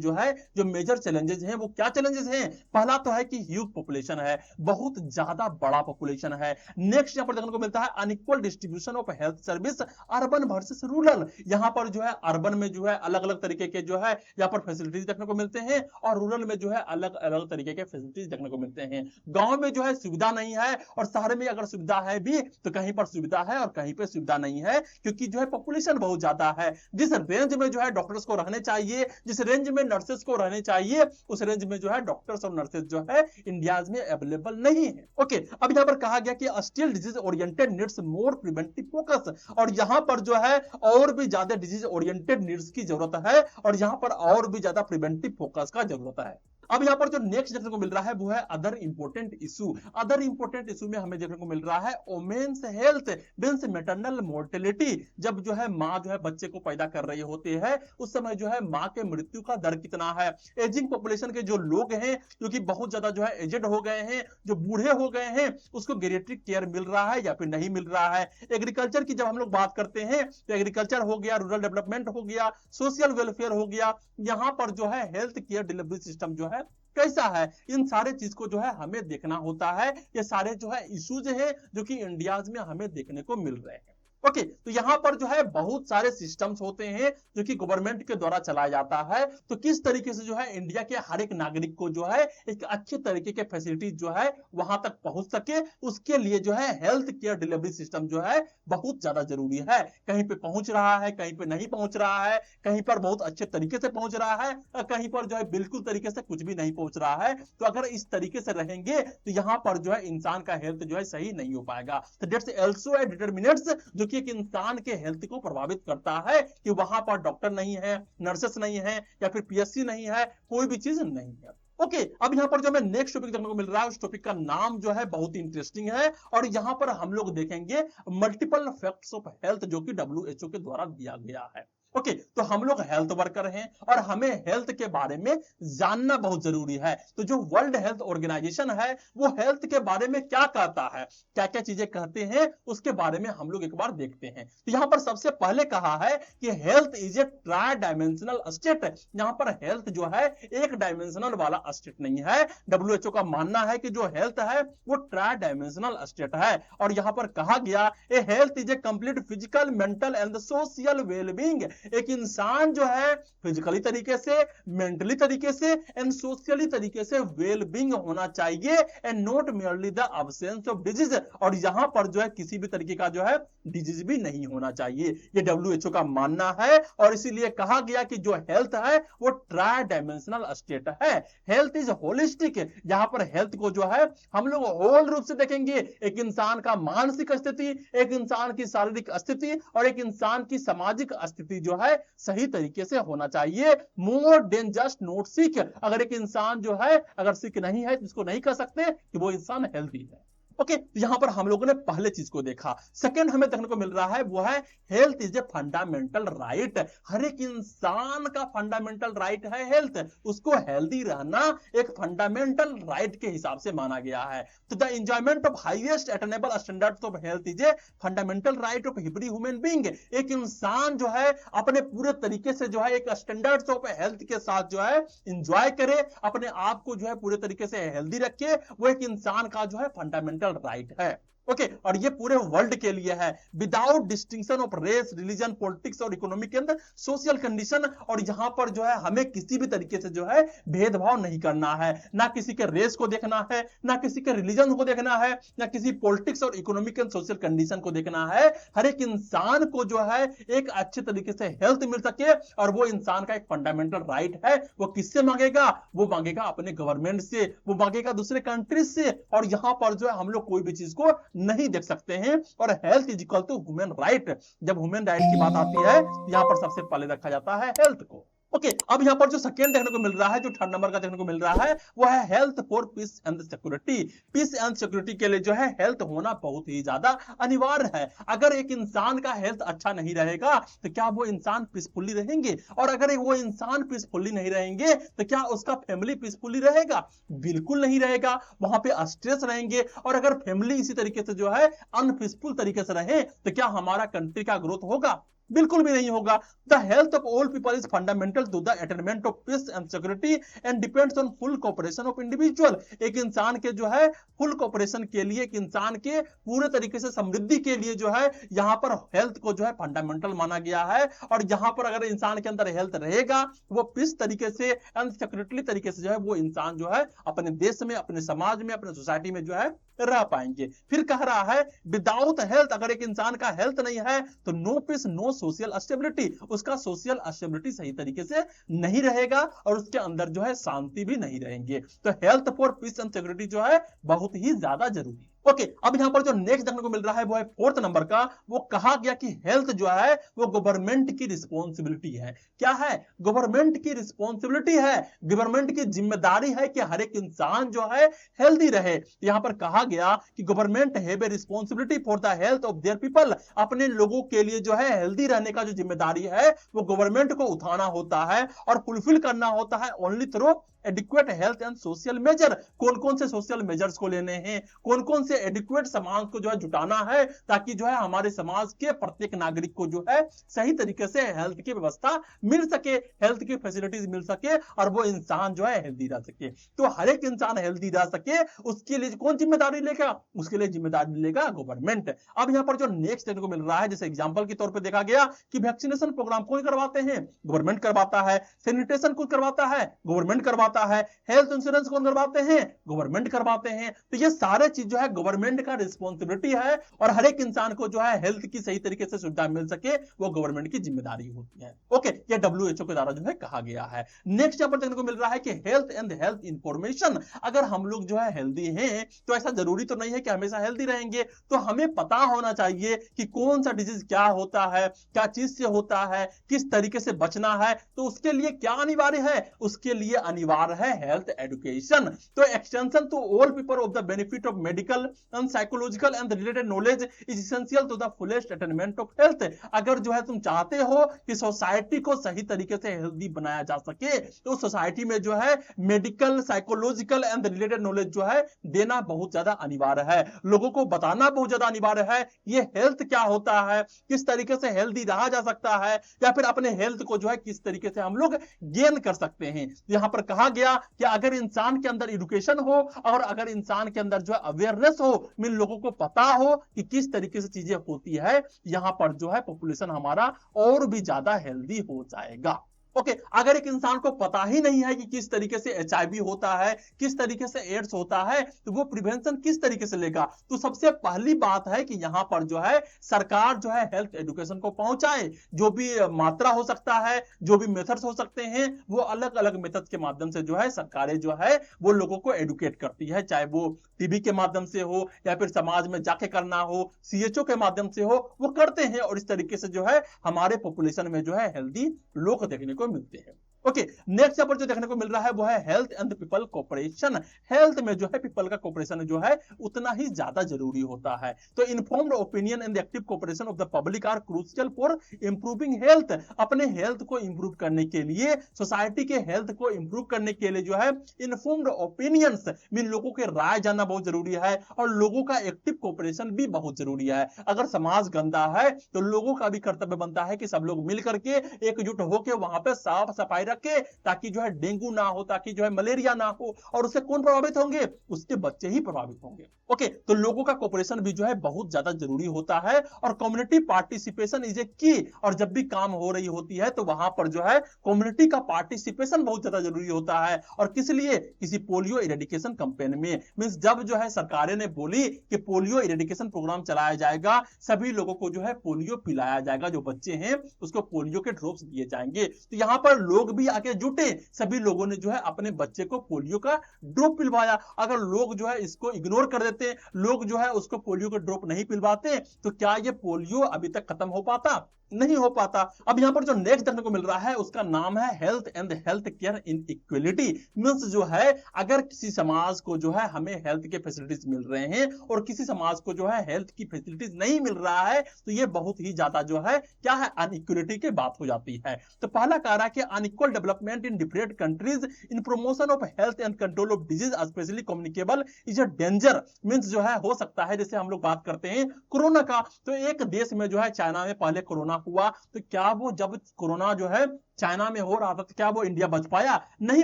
जो है जो मेजर चैलेंजेस हैं वो क्या चैलेंजेस हैं। पहला तो है कि ह्यूज पॉपुलेशन है, बहुत ज्यादा बड़ा पॉपुलेशन है। नेक्स्ट यहां पर देखने को मिलता है unequal distribution of health service urban versus rural. यहां पर जो है अर्बन में जो है अलग अलग तरीके के जो है यहां पर फैसिलिटीज देखने को मिलते हैं और रूरल में जो है अलग अलग तरीके के फैसिलिटीज देखने को मिलते हैं। गांव में जो है सुविधा नहीं है और शहर में अगर सुविधा है भी तो कहीं पर सुविधा है और कहीं पर सुविधा नहीं है, क्योंकि जो है पॉपुलेशन बहुत ज्यादा है। जिस रेंज में जो है डॉक्टर्स को रहने चाहिए, जिस रेंज में नर्सेस को रहने चाहिए, उस रेंज में जो है डॉक्टर्स और नर्सेस जो है इंडिया में अवेलेबल नहीं है। ओके अब यहां पर कहा गया कि still disease oriented needs more preventive focus, और यहां पर जो है और भी ज्यादा डिजीज ओरिएंटेड नीड्स की जरूरत है और यहां पर और भी ज्यादा प्रिवेंटिव फोकस का जरूरत है। अब यहां पर जो नेक्स्ट देखने को मिल रहा है वो है other important issue. Other important issue में हमें देखने को मिल रहा है women's health means maternal mortality. जब जो है मां जो है बच्चे को पैदा कर रही होती है उस समय जो है मां के मृत्यु का दर कितना है। एजिंग पॉपुलेशन के जो लोग हैं जो कि बहुत ज्यादा जो है एजेड हो गए हैं, जो बूढ़े हो गए हैं, उसको गेरिएट्रिक केयर मिल रहा है या फिर नहीं मिल रहा है। एग्रीकल्चर की जब हम लोग बात करते हैं तो एग्रीकल्चर हो गया, रूरल डेवलपमेंट हो गया, सोशल वेलफेयर हो गया, यहां पर जो है हेल्थ केयर डिलीवरी सिस्टम जो है कैसा है, इन सारे चीज को जो है हमें देखना होता है। ये सारे जो है इश्यूज हैं जो कि इंडिया में हमें देखने को मिल रहे हैं। ओके तो यहां पर जो है बहुत सारे सिस्टम्स होते हैं जो कि गवर्नमेंट के द्वारा चलाया जाता है। तो किस तरीके से जो है इंडिया के हर एक नागरिक को जो है एक अच्छे तरीके के फैसिलिटीज जो है वहां तक पहुंच सके, उसके लिए जो है हेल्थ केयर डिलीवरी सिस्टम जो है बहुत ज्यादा जरूरी है। कहीं पे पहुंच रहा है, कहीं पे नहीं पहुंच रहा है, कहीं पर बहुत अच्छे तरीके से पहुंच रहा है, कहीं पर जो है बिल्कुल तरीके से कुछ भी नहीं पहुंच रहा है। तो अगर इस तरीके से रहेंगे तो यहां पर जो है इंसान का हेल्थ जो है सही नहीं हो पाएगा। तो दैट्स आल्सो ए डिटरमिनेंट्स जो कि एक इंसान के हेल्थ को प्रभावित करता है कि वहां पर डॉक्टर नहीं है, नर्सेस नहीं है या फिर पीएचसी नहीं है, कोई भी चीज नहीं है। ओके अब यहां पर जो हमें नेक्स्ट टॉपिक देखने को मिल रहा है उस टॉपिक का नाम जो है बहुत ही इंटरेस्टिंग है और यहां पर हम लोग देखेंगे मल्टीपल फैक्ट्स ऑफ हेल्थ जो कि डब्ल्यूएचओ के द्वारा दिया गया है। ओके तो हम लोग हेल्थ वर्कर हैं और हमें हेल्थ के बारे में जानना बहुत जरूरी है। तो जो वर्ल्ड हेल्थ ऑर्गेनाइजेशन है वो हेल्थ के बारे में क्या कहता है, क्या क्या चीजें कहते हैं, उसके बारे में हम लोग एक बार देखते हैं। तो यहां पर सबसे पहले कहा है कि health is A try dimensional state. यहां पर हेल्थ जो है एक डायमेंशनल वाला स्टेट नहीं है। डब्ल्यूएचओ का मानना है कि जो हेल्थ है वो ट्राई डायमेंशनल स्टेट है और यहां पर कहा गया a health is a complete physical, mental and social wellbeing. एक इंसान जो है फिजिकली तरीके से, मेंटली तरीके से एंड सोशली तरीके से वेल बीइंग होना चाहिए and not merely the absence of disease. और यहां पर जो है किसी भी तरीके का जो है डिजीज भी नहीं होना चाहिए, ये डब्ल्यूएचओ का मानना है। और इसीलिए कहा गया कि जो हेल्थ है वो ट्राई डायमेंशनल स्टेट है। Health is holistic. यहां पर हेल्थ को जो है हम लोग होल रूप से देखेंगे, एक इंसान का मानसिक स्थिति, एक इंसान की शारीरिक स्थिति और एक इंसान की सामाजिक स्थिति जो है सही तरीके से होना चाहिए। More than just not sick. अगर एक इंसान जो है अगर सिक नहीं है तो इसको नहीं कह सकते कि वो इंसान हेल्थी है। ओके यहां पर हम लोगों ने पहले चीज को देखा। सेकंड हमें देखने को मिल रहा है वो है health is a fundamental right. हर एक इंसान का फंडामेंटल राइट है हेल्थ, उसको हेल्दी रहना एक फंडामेंटल राइट के हिसाब से माना गया है। तो the enjoyment of highest attainable standards of health is a fundamental right of every human being. एक इंसान जो है अपने पूरे तरीके से जो है एक स्टैंडर्ड्स ऑफ हेल्थ के साथ जो है एंजॉय करे, अपने आप को जो है पूरे तरीके से हेल्दी रखे, वो एक इंसान का जो है फंडामेंटल राइट है। ओके और ये पूरे वर्ल्ड के लिए है, without distinction of race, religion, politics और इकोनॉमिक एंड सोशल कंडीशन। और यहां पर जो है हमें किसी भी तरीके से जो है भेदभाव नहीं करना है, ना किसी के रेस को देखना है, ना किसी के रिलीजन को देखना है, ना किसी पॉलिटिक्स और इकोनॉमिक एंड सोशल कंडीशन को देखना है। हर एक इंसान को जो है एक अच्छे तरीके से हेल्थ मिल सके, और वो इंसान का एक फंडामेंटल राइट है। वो किससे मांगेगा? वो मांगेगा अपने गवर्नमेंट से, वो मांगेगा दूसरे कंट्रीज से। और यहां पर जो है हम लोग कोई भी चीज को नहीं देख सकते हैं। और health is equal to human right. जब ह्यूमन राइट की बात आती है, यहां पर सबसे पहले रखा जाता है हेल्थ को। ओके अब यहां पर जो सेकंड देखने को मिल रहा है, जो थर्ड नंबर का देखने को मिल रहा है, वो है health for peace and security. Peace and security के लिए जो है हेल्थ होना बहुत ही ज्यादा अनिवार्य है। अगर एक इंसान का हेल्थ अच्छा नहीं रहेगा तो क्या वो इंसान पीसफुली रहेंगे? और अगर वो इंसान पीसफुली नहीं रहेंगे तो क्या उसका फैमिली पीसफुली रहेगा? बिल्कुल नहीं रहेगा। वहां पे स्ट्रेस रहेंगे। और अगर फैमिली इसी तरीके से जो है अनपीसफुल तरीके से रहे तो क्या हमारा कंट्री का ग्रोथ होगा? बिल्कुल भी नहीं होगा। The health of all people is fundamental to the attainment of peace and security and depends on full cooperation of individual. एक इंसान के जो है फुल कोऑपरेशन के लिए, एक इंसान के पूरे तरीके से समृद्धि के लिए जो है यहां पर हेल्थ को जो है फंडामेंटल माना गया है। और यहां पर अगर इंसान के अंदर हेल्थ रहेगा, वो पीस तरीके से एंड सिक्योरिटी तरीके से जो है वो इंसान जो है अपने देश में, अपने समाज में, अपने सोसाइटी में जो है रह पाएंगे। फिर कह रहा है विदाउट हेल्थ, अगर एक इंसान का हेल्थ नहीं है तो no peace no social stability. उसका सोशल स्टेबिलिटी सही तरीके से नहीं रहेगा और उसके अंदर जो है शांति भी नहीं रहेंगे। तो health for peace and security जो है बहुत ही ज्यादा जरूरी है। ओके अब यहां पर जो नेक्स्ट देखने को मिल रहा है वो है फोर्थ नंबर का। वो कहा गया कि हेल्थ जो है वो गवर्नमेंट की रिस्पॉन्सिबिलिटी है। क्या है? गवर्नमेंट की रिस्पॉन्सिबिलिटी है, गवर्नमेंट की जिम्मेदारी है कि हर एक इंसान जो है हेल्दी रहे। यहां पर कहा गया कि government have a responsibility for the health of their people. अपने लोगों के लिए जो है हेल्दी रहने का जो जिम्मेदारी है वो गवर्नमेंट को उठाना होता है और फुलफिल करना होता है only through adequate health and social measure. कौन कौन से सोशल मेजर्स को लेने हैं, कौन कौन से एडिक्वेट समाज को जो है जुटाना है, ताकि जो है हमारे समाज के प्रत्येक नागरिक को जो है सही तरीके से हेल्थ की व्यवस्था मिल सके, हेल्थ की फैसिलिटीज मिल सके और वो इंसान जो है हेल्दी रह सके। तो हर एक इंसान हेल्दी रह सके, उसके लिए कौन जिम्मेदारी लेगा? उसके लिए जिम्मेदारी लेगा गवर्नमेंट। अब यहां पर जो नेक्स्ट देखने को मिल रहा है, जैसे एग्जांपल के तौर पे देखा गया कि वैक्सीनेशन प्रोग्राम कौन करवाते हैं? गवर्नमेंट करवाता है। सैनिटेशन कौन करवाता है? गवर्नमेंट करवाता है। हेल्थ इंश्योरेंस कौन करवाते हैं? गवर्नमेंट करवाते हैं। तो ये सारे चीज जो है गवर्नमेंट का रिस्पॉन्सिबिलिटी है और हर एक इंसान को जो है हेल्थ की सही तरीके से सुविधा मिल सके वो गवर्नमेंट की जिम्मेदारी होती है। ओके ये WHO के द्वारा जो है कहा गया है। नेक्स्ट यहां पर देखने को मिल रहा है कि हेल्थ एंड हेल्थ इंफॉर्मेशन। अगर हम लोग जो है हेल्दी हैं तो ऐसा जरूरी तो नहीं है कि हमेशा हेल्दी रहेंगे। तो हमें पता होना चाहिए कि कौन सा डिजीज क्या होता है, क्या चीज से होता है, किस तरीके से बचना है। तो उसके लिए क्या अनिवार्य है? उसके लिए अनिवार्य है हेल्थ एजुकेशन। तो extension to all people of the benefit of medical and psychological and related knowledge is essential to the fullest attainment of health. अगर जो है तुम चाहते हो कि सोसाइटी को सही तरीके से हेल्दी बनाया जा सके तो सोसाइटी में जो है medical, psychological and related knowledge जो है देना बहुत ज्यादा अनिवार्य है। लोगों को बताना बहुत ज्यादा अनिवार्य है ये हेल्थ क्या होता है, किस तरीके से हेल्दी रहा जा सकता है, या फिर अपने हेल्थ को जो है किस तरीके से हम लोग गेन कर सकते हैं। यहां पर कहा गया कि अगर इंसान के अंदर एजुकेशन हो और अगर इंसान के अंदर जो है अवेयरनेस हो, इन लोगों को पता हो कि किस तरीके से चीजें होती है, यहां पर जो है पॉपुलेशन हमारा और भी ज्यादा हेल्दी हो जाएगा। ओके अगर एक इंसान को पता ही नहीं है कि किस तरीके से HIV होता है, किस तरीके से एड्स होता है, तो वो प्रिवेंशन किस तरीके से लेगा? तो सबसे पहली बात है कि यहां पर जो है सरकार जो है हेल्थ एजुकेशन को पहुंचाए। जो भी मात्रा हो सकता है, जो भी मेथड्स हो सकते हैं, वो अलग अलग मेथड के माध्यम से जो है सरकारें जो है वो लोगों को एडुकेट करती है, चाहे वो टीवी के माध्यम से हो या फिर समाज में जाके करना हो, CHO के माध्यम से हो, वो करते हैं। और इस तरीके से जो है हमारे पॉपुलेशन में जो है हेल्दी लोग देखने को मिलते हैं। ओके नेक्स्ट यहां पर जो देखने को मिल रहा है वो है health and people cooperation. Health में जो है पीपल का कोऑपरेशन जो है उतना ही ज्यादा जरूरी होता है। तो informed opinion and active cooperation of the public are crucial for improving health. अपने हेल्थ को इंप्रूव करने के लिए, सोसाइटी के हेल्थ को इंप्रूव करने के लिए जो है इन्फॉर्म्ड ओपिनियंस मीन लोगों के राय जानना बहुत जरूरी है और लोगों का एक्टिव कोऑपरेशन भी बहुत जरूरी है। अगर समाज गंदा है तो लोगों का भी कर्तव्य बनता है कि सब लोग मिल करके एकजुट होकर वहां पे साफ सफाई रखे ताकि जो है डेंगू ना हो, ताकि जो है मलेरिया ना हो। और उससे कौन प्रभावित होंगे? उसके बच्चे ही प्रभावित होंगे। ओके, तो लोगों का कोऑपरेशन भी जो है बहुत ज्यादा जरूरी होता है और कम्युनिटी पार्टिसिपेशन इज ए की। और जब भी काम हो रही होती है तो वहां पर जो है कम्युनिटी का पार्टिसिपेशन बहुत ज्यादा जरूरी होता है। और किस लिए? किसी पोलियो इरेडिकेशन कैंपेन में। मींस जब जो है सरकारें ने बोली कि पोलियो इरेडिकेशन प्रोग्राम चलाया जाएगा, सभी लोगों को जो है पोलियो पिलाया जाएगा, जो बच्चे हैं उसको पोलियो के ड्रॉप्स दिए जाएंगे। तो यहां पर लोग भी आके जुटे, सभी लोगों ने जो है अपने बच्चे को पोलियो का ड्रॉप पिलवाया। अगर लोग जो है इसको इग्नोर कर देते, लोग जो है उसको पोलियो का ड्रॉप नहीं पिलवाते, तो क्या ये पोलियो अभी तक खत्म हो पाता? नहीं हो पाता। अब यहां पर जो नेक्स्ट देखने को मिल रहा है उसका नाम है health and health care in equality. Means जो है अगर किसी समाज को जो है हमें हेल्थ के फैसिलिटीज मिल रहे हैं और किसी समाज को जो है हेल्थ की फैसिलिटीज नहीं मिल रहा है, तो ये बहुत ही ज्यादा जो है क्या है, अनइक्वलिटी की बात हो जाती है। तो पहला कह रहा है कि unequal development in different countries in promotion of health and control of disease specially communicable is a danger. Means जो है हो सकता है, जैसे हम लोग बात करते हैं कोरोना का, तो एक देश में जो है चाइना में पहले कोरोना हुआ, तो क्या वो जब कोरोना जो है चाइना में हो रहा था तो क्या वो इंडिया बच पाया? नहीं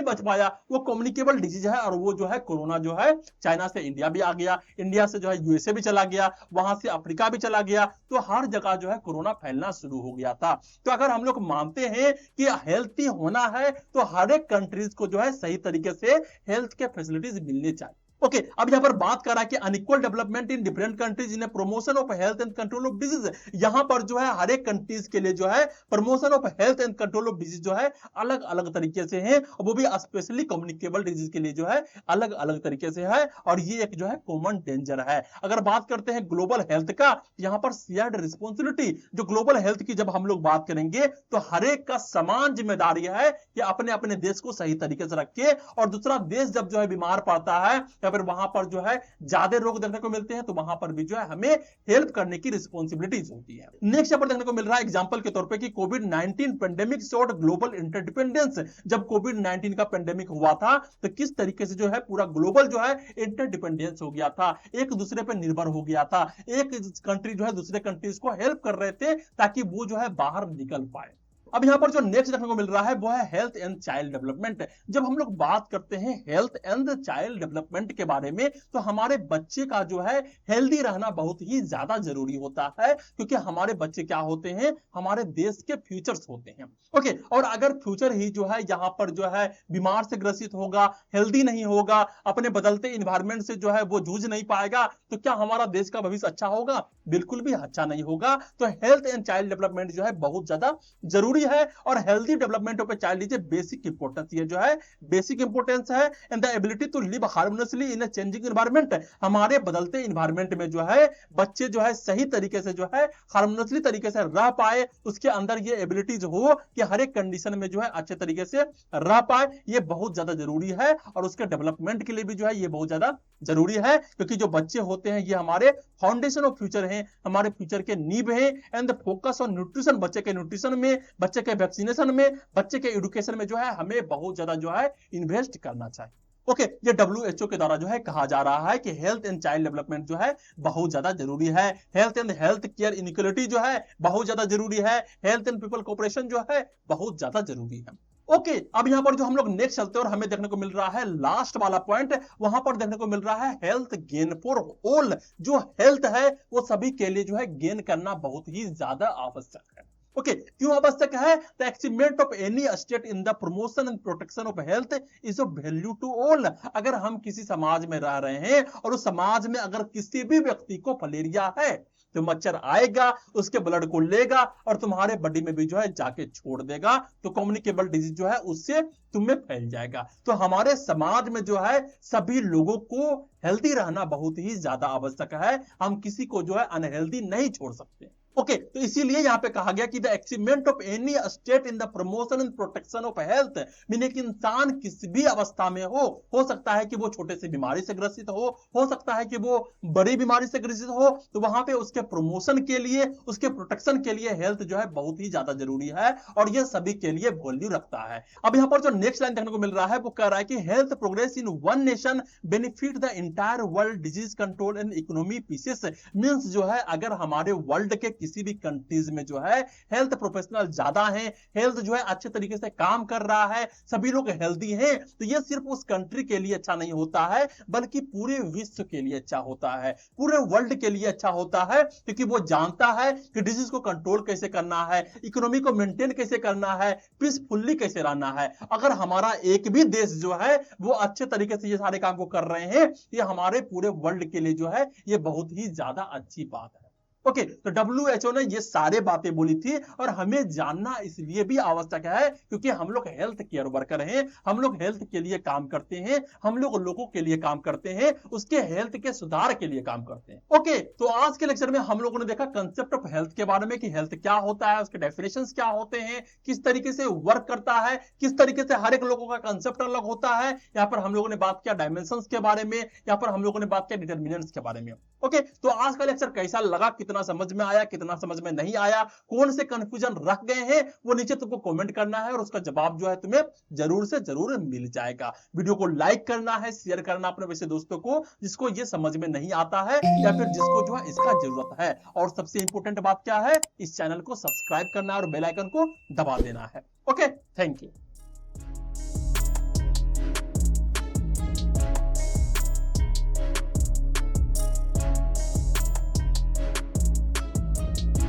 बच पाया। वो कम्युनिकेबल डिजीज है और वो जो है कोरोना जो है चाइना से इंडिया भी आ गया, इंडिया से जो है यूएसए भी चला गया, वहां से अफ्रीका भी चला गया, तो हर जगह जो है कोरोना फैलना शुरू हो गया था। तो अगर हम लोग मानते हैं कि हेल्थी होना है तो हर एक कंट्रीज को जो है सही तरीके से हेल्थ के फैसिलिटीज मिलनी चाहिए। ओके, अब यहां पर बात कर रहा है कि unequal development in different countries in promotion of health and control of disease. यहां पर जो है हर एक कंट्रीज के लिए जो है promotion of health and control of disease जो है अलग अलग तरीके से है, और वो भी स्पेशली कम्युनिकेबल डिजीज के लिए जो है अलग अलग तरीके से है, और ये एक जो है कॉमन डेंजर है। अगर बात करते हैं ग्लोबल हेल्थ का, यहां पर शेयर्ड रिस्पॉन्सिबिलिटी, जो ग्लोबल हेल्थ की जब हम लोग बात करेंगे तो हर एक का समान जिम्मेदारी है कि अपने अपने देश को सही तरीके से रखे, और दूसरा देश जब जो है बीमार पड़ता है फिर वहां पर जो है ज्यादा रोग देखने को मिलते हैं तो वहां पर भी जो है हमें हेल्प करने की रिस्पांसिबिलिटीज होती है। नेक्स्ट पर देखने को मिल रहा है एग्जांपल के तौर पे कि कोविड-19 पेंडेमिक शोड ग्लोबल इंटरडिपेंडेंस। जब कोविड-19 का पेंडेमिक हुआ था तो किस तरीके से जो है पूरा ग्लोबल जो है इंटरडिपेंडेंस हो गया था, एक दूसरे पर निर्भर हो गया था, एक कंट्री जो है दूसरे कंट्रीज को हेल्प कर रहे थे ताकि वो जो है बाहर निकल पाए। अब यहां पर जो नेक्स्ट देखने को मिल रहा है वो है हेल्थ एंड चाइल्ड डेवलपमेंट। जब हम लोग बात करते हैं हेल्थ एंड चाइल्ड डेवलपमेंट के बारे में तो हमारे बच्चे का जो है हेल्दी रहना बहुत ही ज्यादा जरूरी होता है, क्योंकि हमारे बच्चे क्या होते हैं, हमारे देश के फ्यूचर्स होते हैं। ओके, और अगर फ्यूचर ही जो है यहाँ पर जो है बीमार से ग्रसित होगा, हेल्दी नहीं होगा, अपने बदलते इन्वायरमेंट से जो है वो जूझ नहीं पाएगा, तो क्या हमारा देश का भविष्य अच्छा होगा? बिल्कुल भी अच्छा नहीं होगा। तो हेल्थ एंड चाइल्ड डेवलपमेंट जो है बहुत ज्यादा जरूरी है, और healthy development of a child is a basic importance. ये जो है बेसिक इंपोर्टेंस है and the ability to live harmoniously in a changing environment. हमारे बदलते एनवायरनमेंट में जो है बच्चे जो है सही तरीके से जो है हार्मोनियसली तरीके से रह पाए, उसके अंदर ये एबिलिटीज हो कि हर एक कंडीशन में जो है अच्छे तरीके से रह पाए, ये बहुत ज्यादा जरूरी है। और उसके डेवलपमेंट के लिए भी जो है ये बहुत ज्यादा जरूरी है, क्योंकि जो बच्चे होते हैं ये हमारे फाउंडेशन ऑफ फ्यूचर हैं, हमारे फ्यूचर के नींव हैं। And the focus on nutrition, बच्चे के न्यूट्रिशन में, बच्चे के वैक्सीनेशन में, बच्चे के एजुकेशन में जो है हमें बहुत ज्यादा जो है इन्वेस्ट करना चाहिए। ओके, ये WHO के द्वारा जो है कहा जा रहा है कि हेल्थ एंड चाइल्ड डेवलपमेंट जो है बहुत ज्यादा जरूरी है। Health and health care inequality जो है बहुत ज्यादा जरूरी है। हेल्थ एंड पीपल कोऑपरेशन जो है बहुत ज्यादा जरूरी है। ओके, अब यहां पर जो हम लोग नेक्स्ट चलते हैं और हमें देखने को मिल रहा है लास्ट वाला पॉइंट, वहां पर देखने को मिल रहा है हेल्थ गेन फॉर ऑल। जो हेल्थ है वो सभी के लिए जो है गेन करना बहुत ही ज्यादा आवश्यक है। ओके, क्यों आवश्यक है? The achievement of any state in the promotion and protection of health is of value to all. अगर हम किसी समाज में रह रहे हैं और उस समाज में अगर किसी भी व्यक्ति को मलेरिया है तो मच्छर आएगा, उसके ब्लड को लेगा और तुम्हारे बॉडी में भी जो है जाके छोड़ देगा, तो कम्युनिकेबल डिजीज जो है उससे तुम्हें फैल जाएगा। तो हमारे समाज में जो है सभी लोगों को हेल्दी रहना बहुत ही ज्यादा आवश्यक है। हम किसी को जो है अनहेल्दी नहीं छोड़ सकते। ओके, तो इसीलिए यहां पे कहा गया कि the achievement of any state in the promotion and protection of health, mean एक इंसान किसी भी अवस्था में हो सकता है कि वो छोटे से बीमारी से ग्रसित हो सकता है कि वो बड़ी बीमारी से ग्रसित हो, तो वहां पे उसके प्रमोशन के लिए, उसके प्रोटेक्शन के लिए हेल्थ जो है बहुत ही ज्यादा जरूरी है, और ये सभी के लिए वैल्यू रखता है। अब यहां पर जो नेक्स्ट लाइन देखने को मिल रहा है वो कह रहा है कि health progress in one nation benefit the entire world, disease control and economy pieces. Means जो है अगर हमारे वर्ल्ड के किसी भी कंट्रीज में जो है हेल्थ प्रोफेशनल ज्यादा है, हेल्थ जो है अच्छे तरीके से काम कर रहा है, सभी लोग हेल्दी हैं, तो ये सिर्फ उस कंट्री के लिए अच्छा नहीं होता है बल्कि पूरे विश्व के लिए अच्छा होता है, पूरे वर्ल्ड के लिए अच्छा होता है, क्योंकि वो जानता है कि डिजीज को कंट्रोल कैसे करना है, इकोनॉमी को मेंटेन कैसे करना है, पीसफुल्ली कैसे रहना है। अगर हमारा एक भी देश जो है वो अच्छे तरीके से ये सारे काम को कर रहे हैं, ये हमारे पूरे वर्ल्ड के लिए जो है ये बहुत ही ज्यादा अच्छी बात है। ओके, तो WHO ने ये सारे बातें बोली थी और हमें जानना इसलिए भी आवश्यक है क्योंकि हम लोग हेल्थ केयर वर्कर हैं, हम लोग हेल्थ के लिए काम करते हैं, हम लोग लोगों के लिए काम करते हैं, उसके हेल्थ के सुधार के लिए काम करते हैं। ओके, तो आज के लेक्चर में हम लोगों ने देखा कंसेप्ट ऑफ हेल्थ के बारे में कि हेल्थ क्या होता है, उसके डेफिनेशंस क्या होते हैं, किस तरीके से वर्क करता है, किस तरीके से हर एक लोगों का कंसेप्ट अलग होता है। यहाँ पर हम लोगों ने बात किया डायमेंशंस के बारे में, यहाँ पर हम लोगों ने बात किया डिटरमिनेंट्स के बारे में। ओके, तो आज का लेक्चर कैसा लगा, कितना समझ में आया, कितना समझ में नहीं आया, कौन से कंफ्यूजन रख गए हैं, वो नीचे तुमको कमेंट करना है और उसका जवाब जो है तुम्हें जरूर से जरूर मिल जाएगा। वीडियो को लाइक करना है, शेयर करना अपने वैसे दोस्तों को जिसको ये समझ में नहीं आता है या फिर जिसको जो है इसका जरूरत है। और सबसे इंपॉर्टेंट बात क्या है, इस चैनल को सब्सक्राइब करना है और बेल आइकन को दबा देना है। Okay, thank you.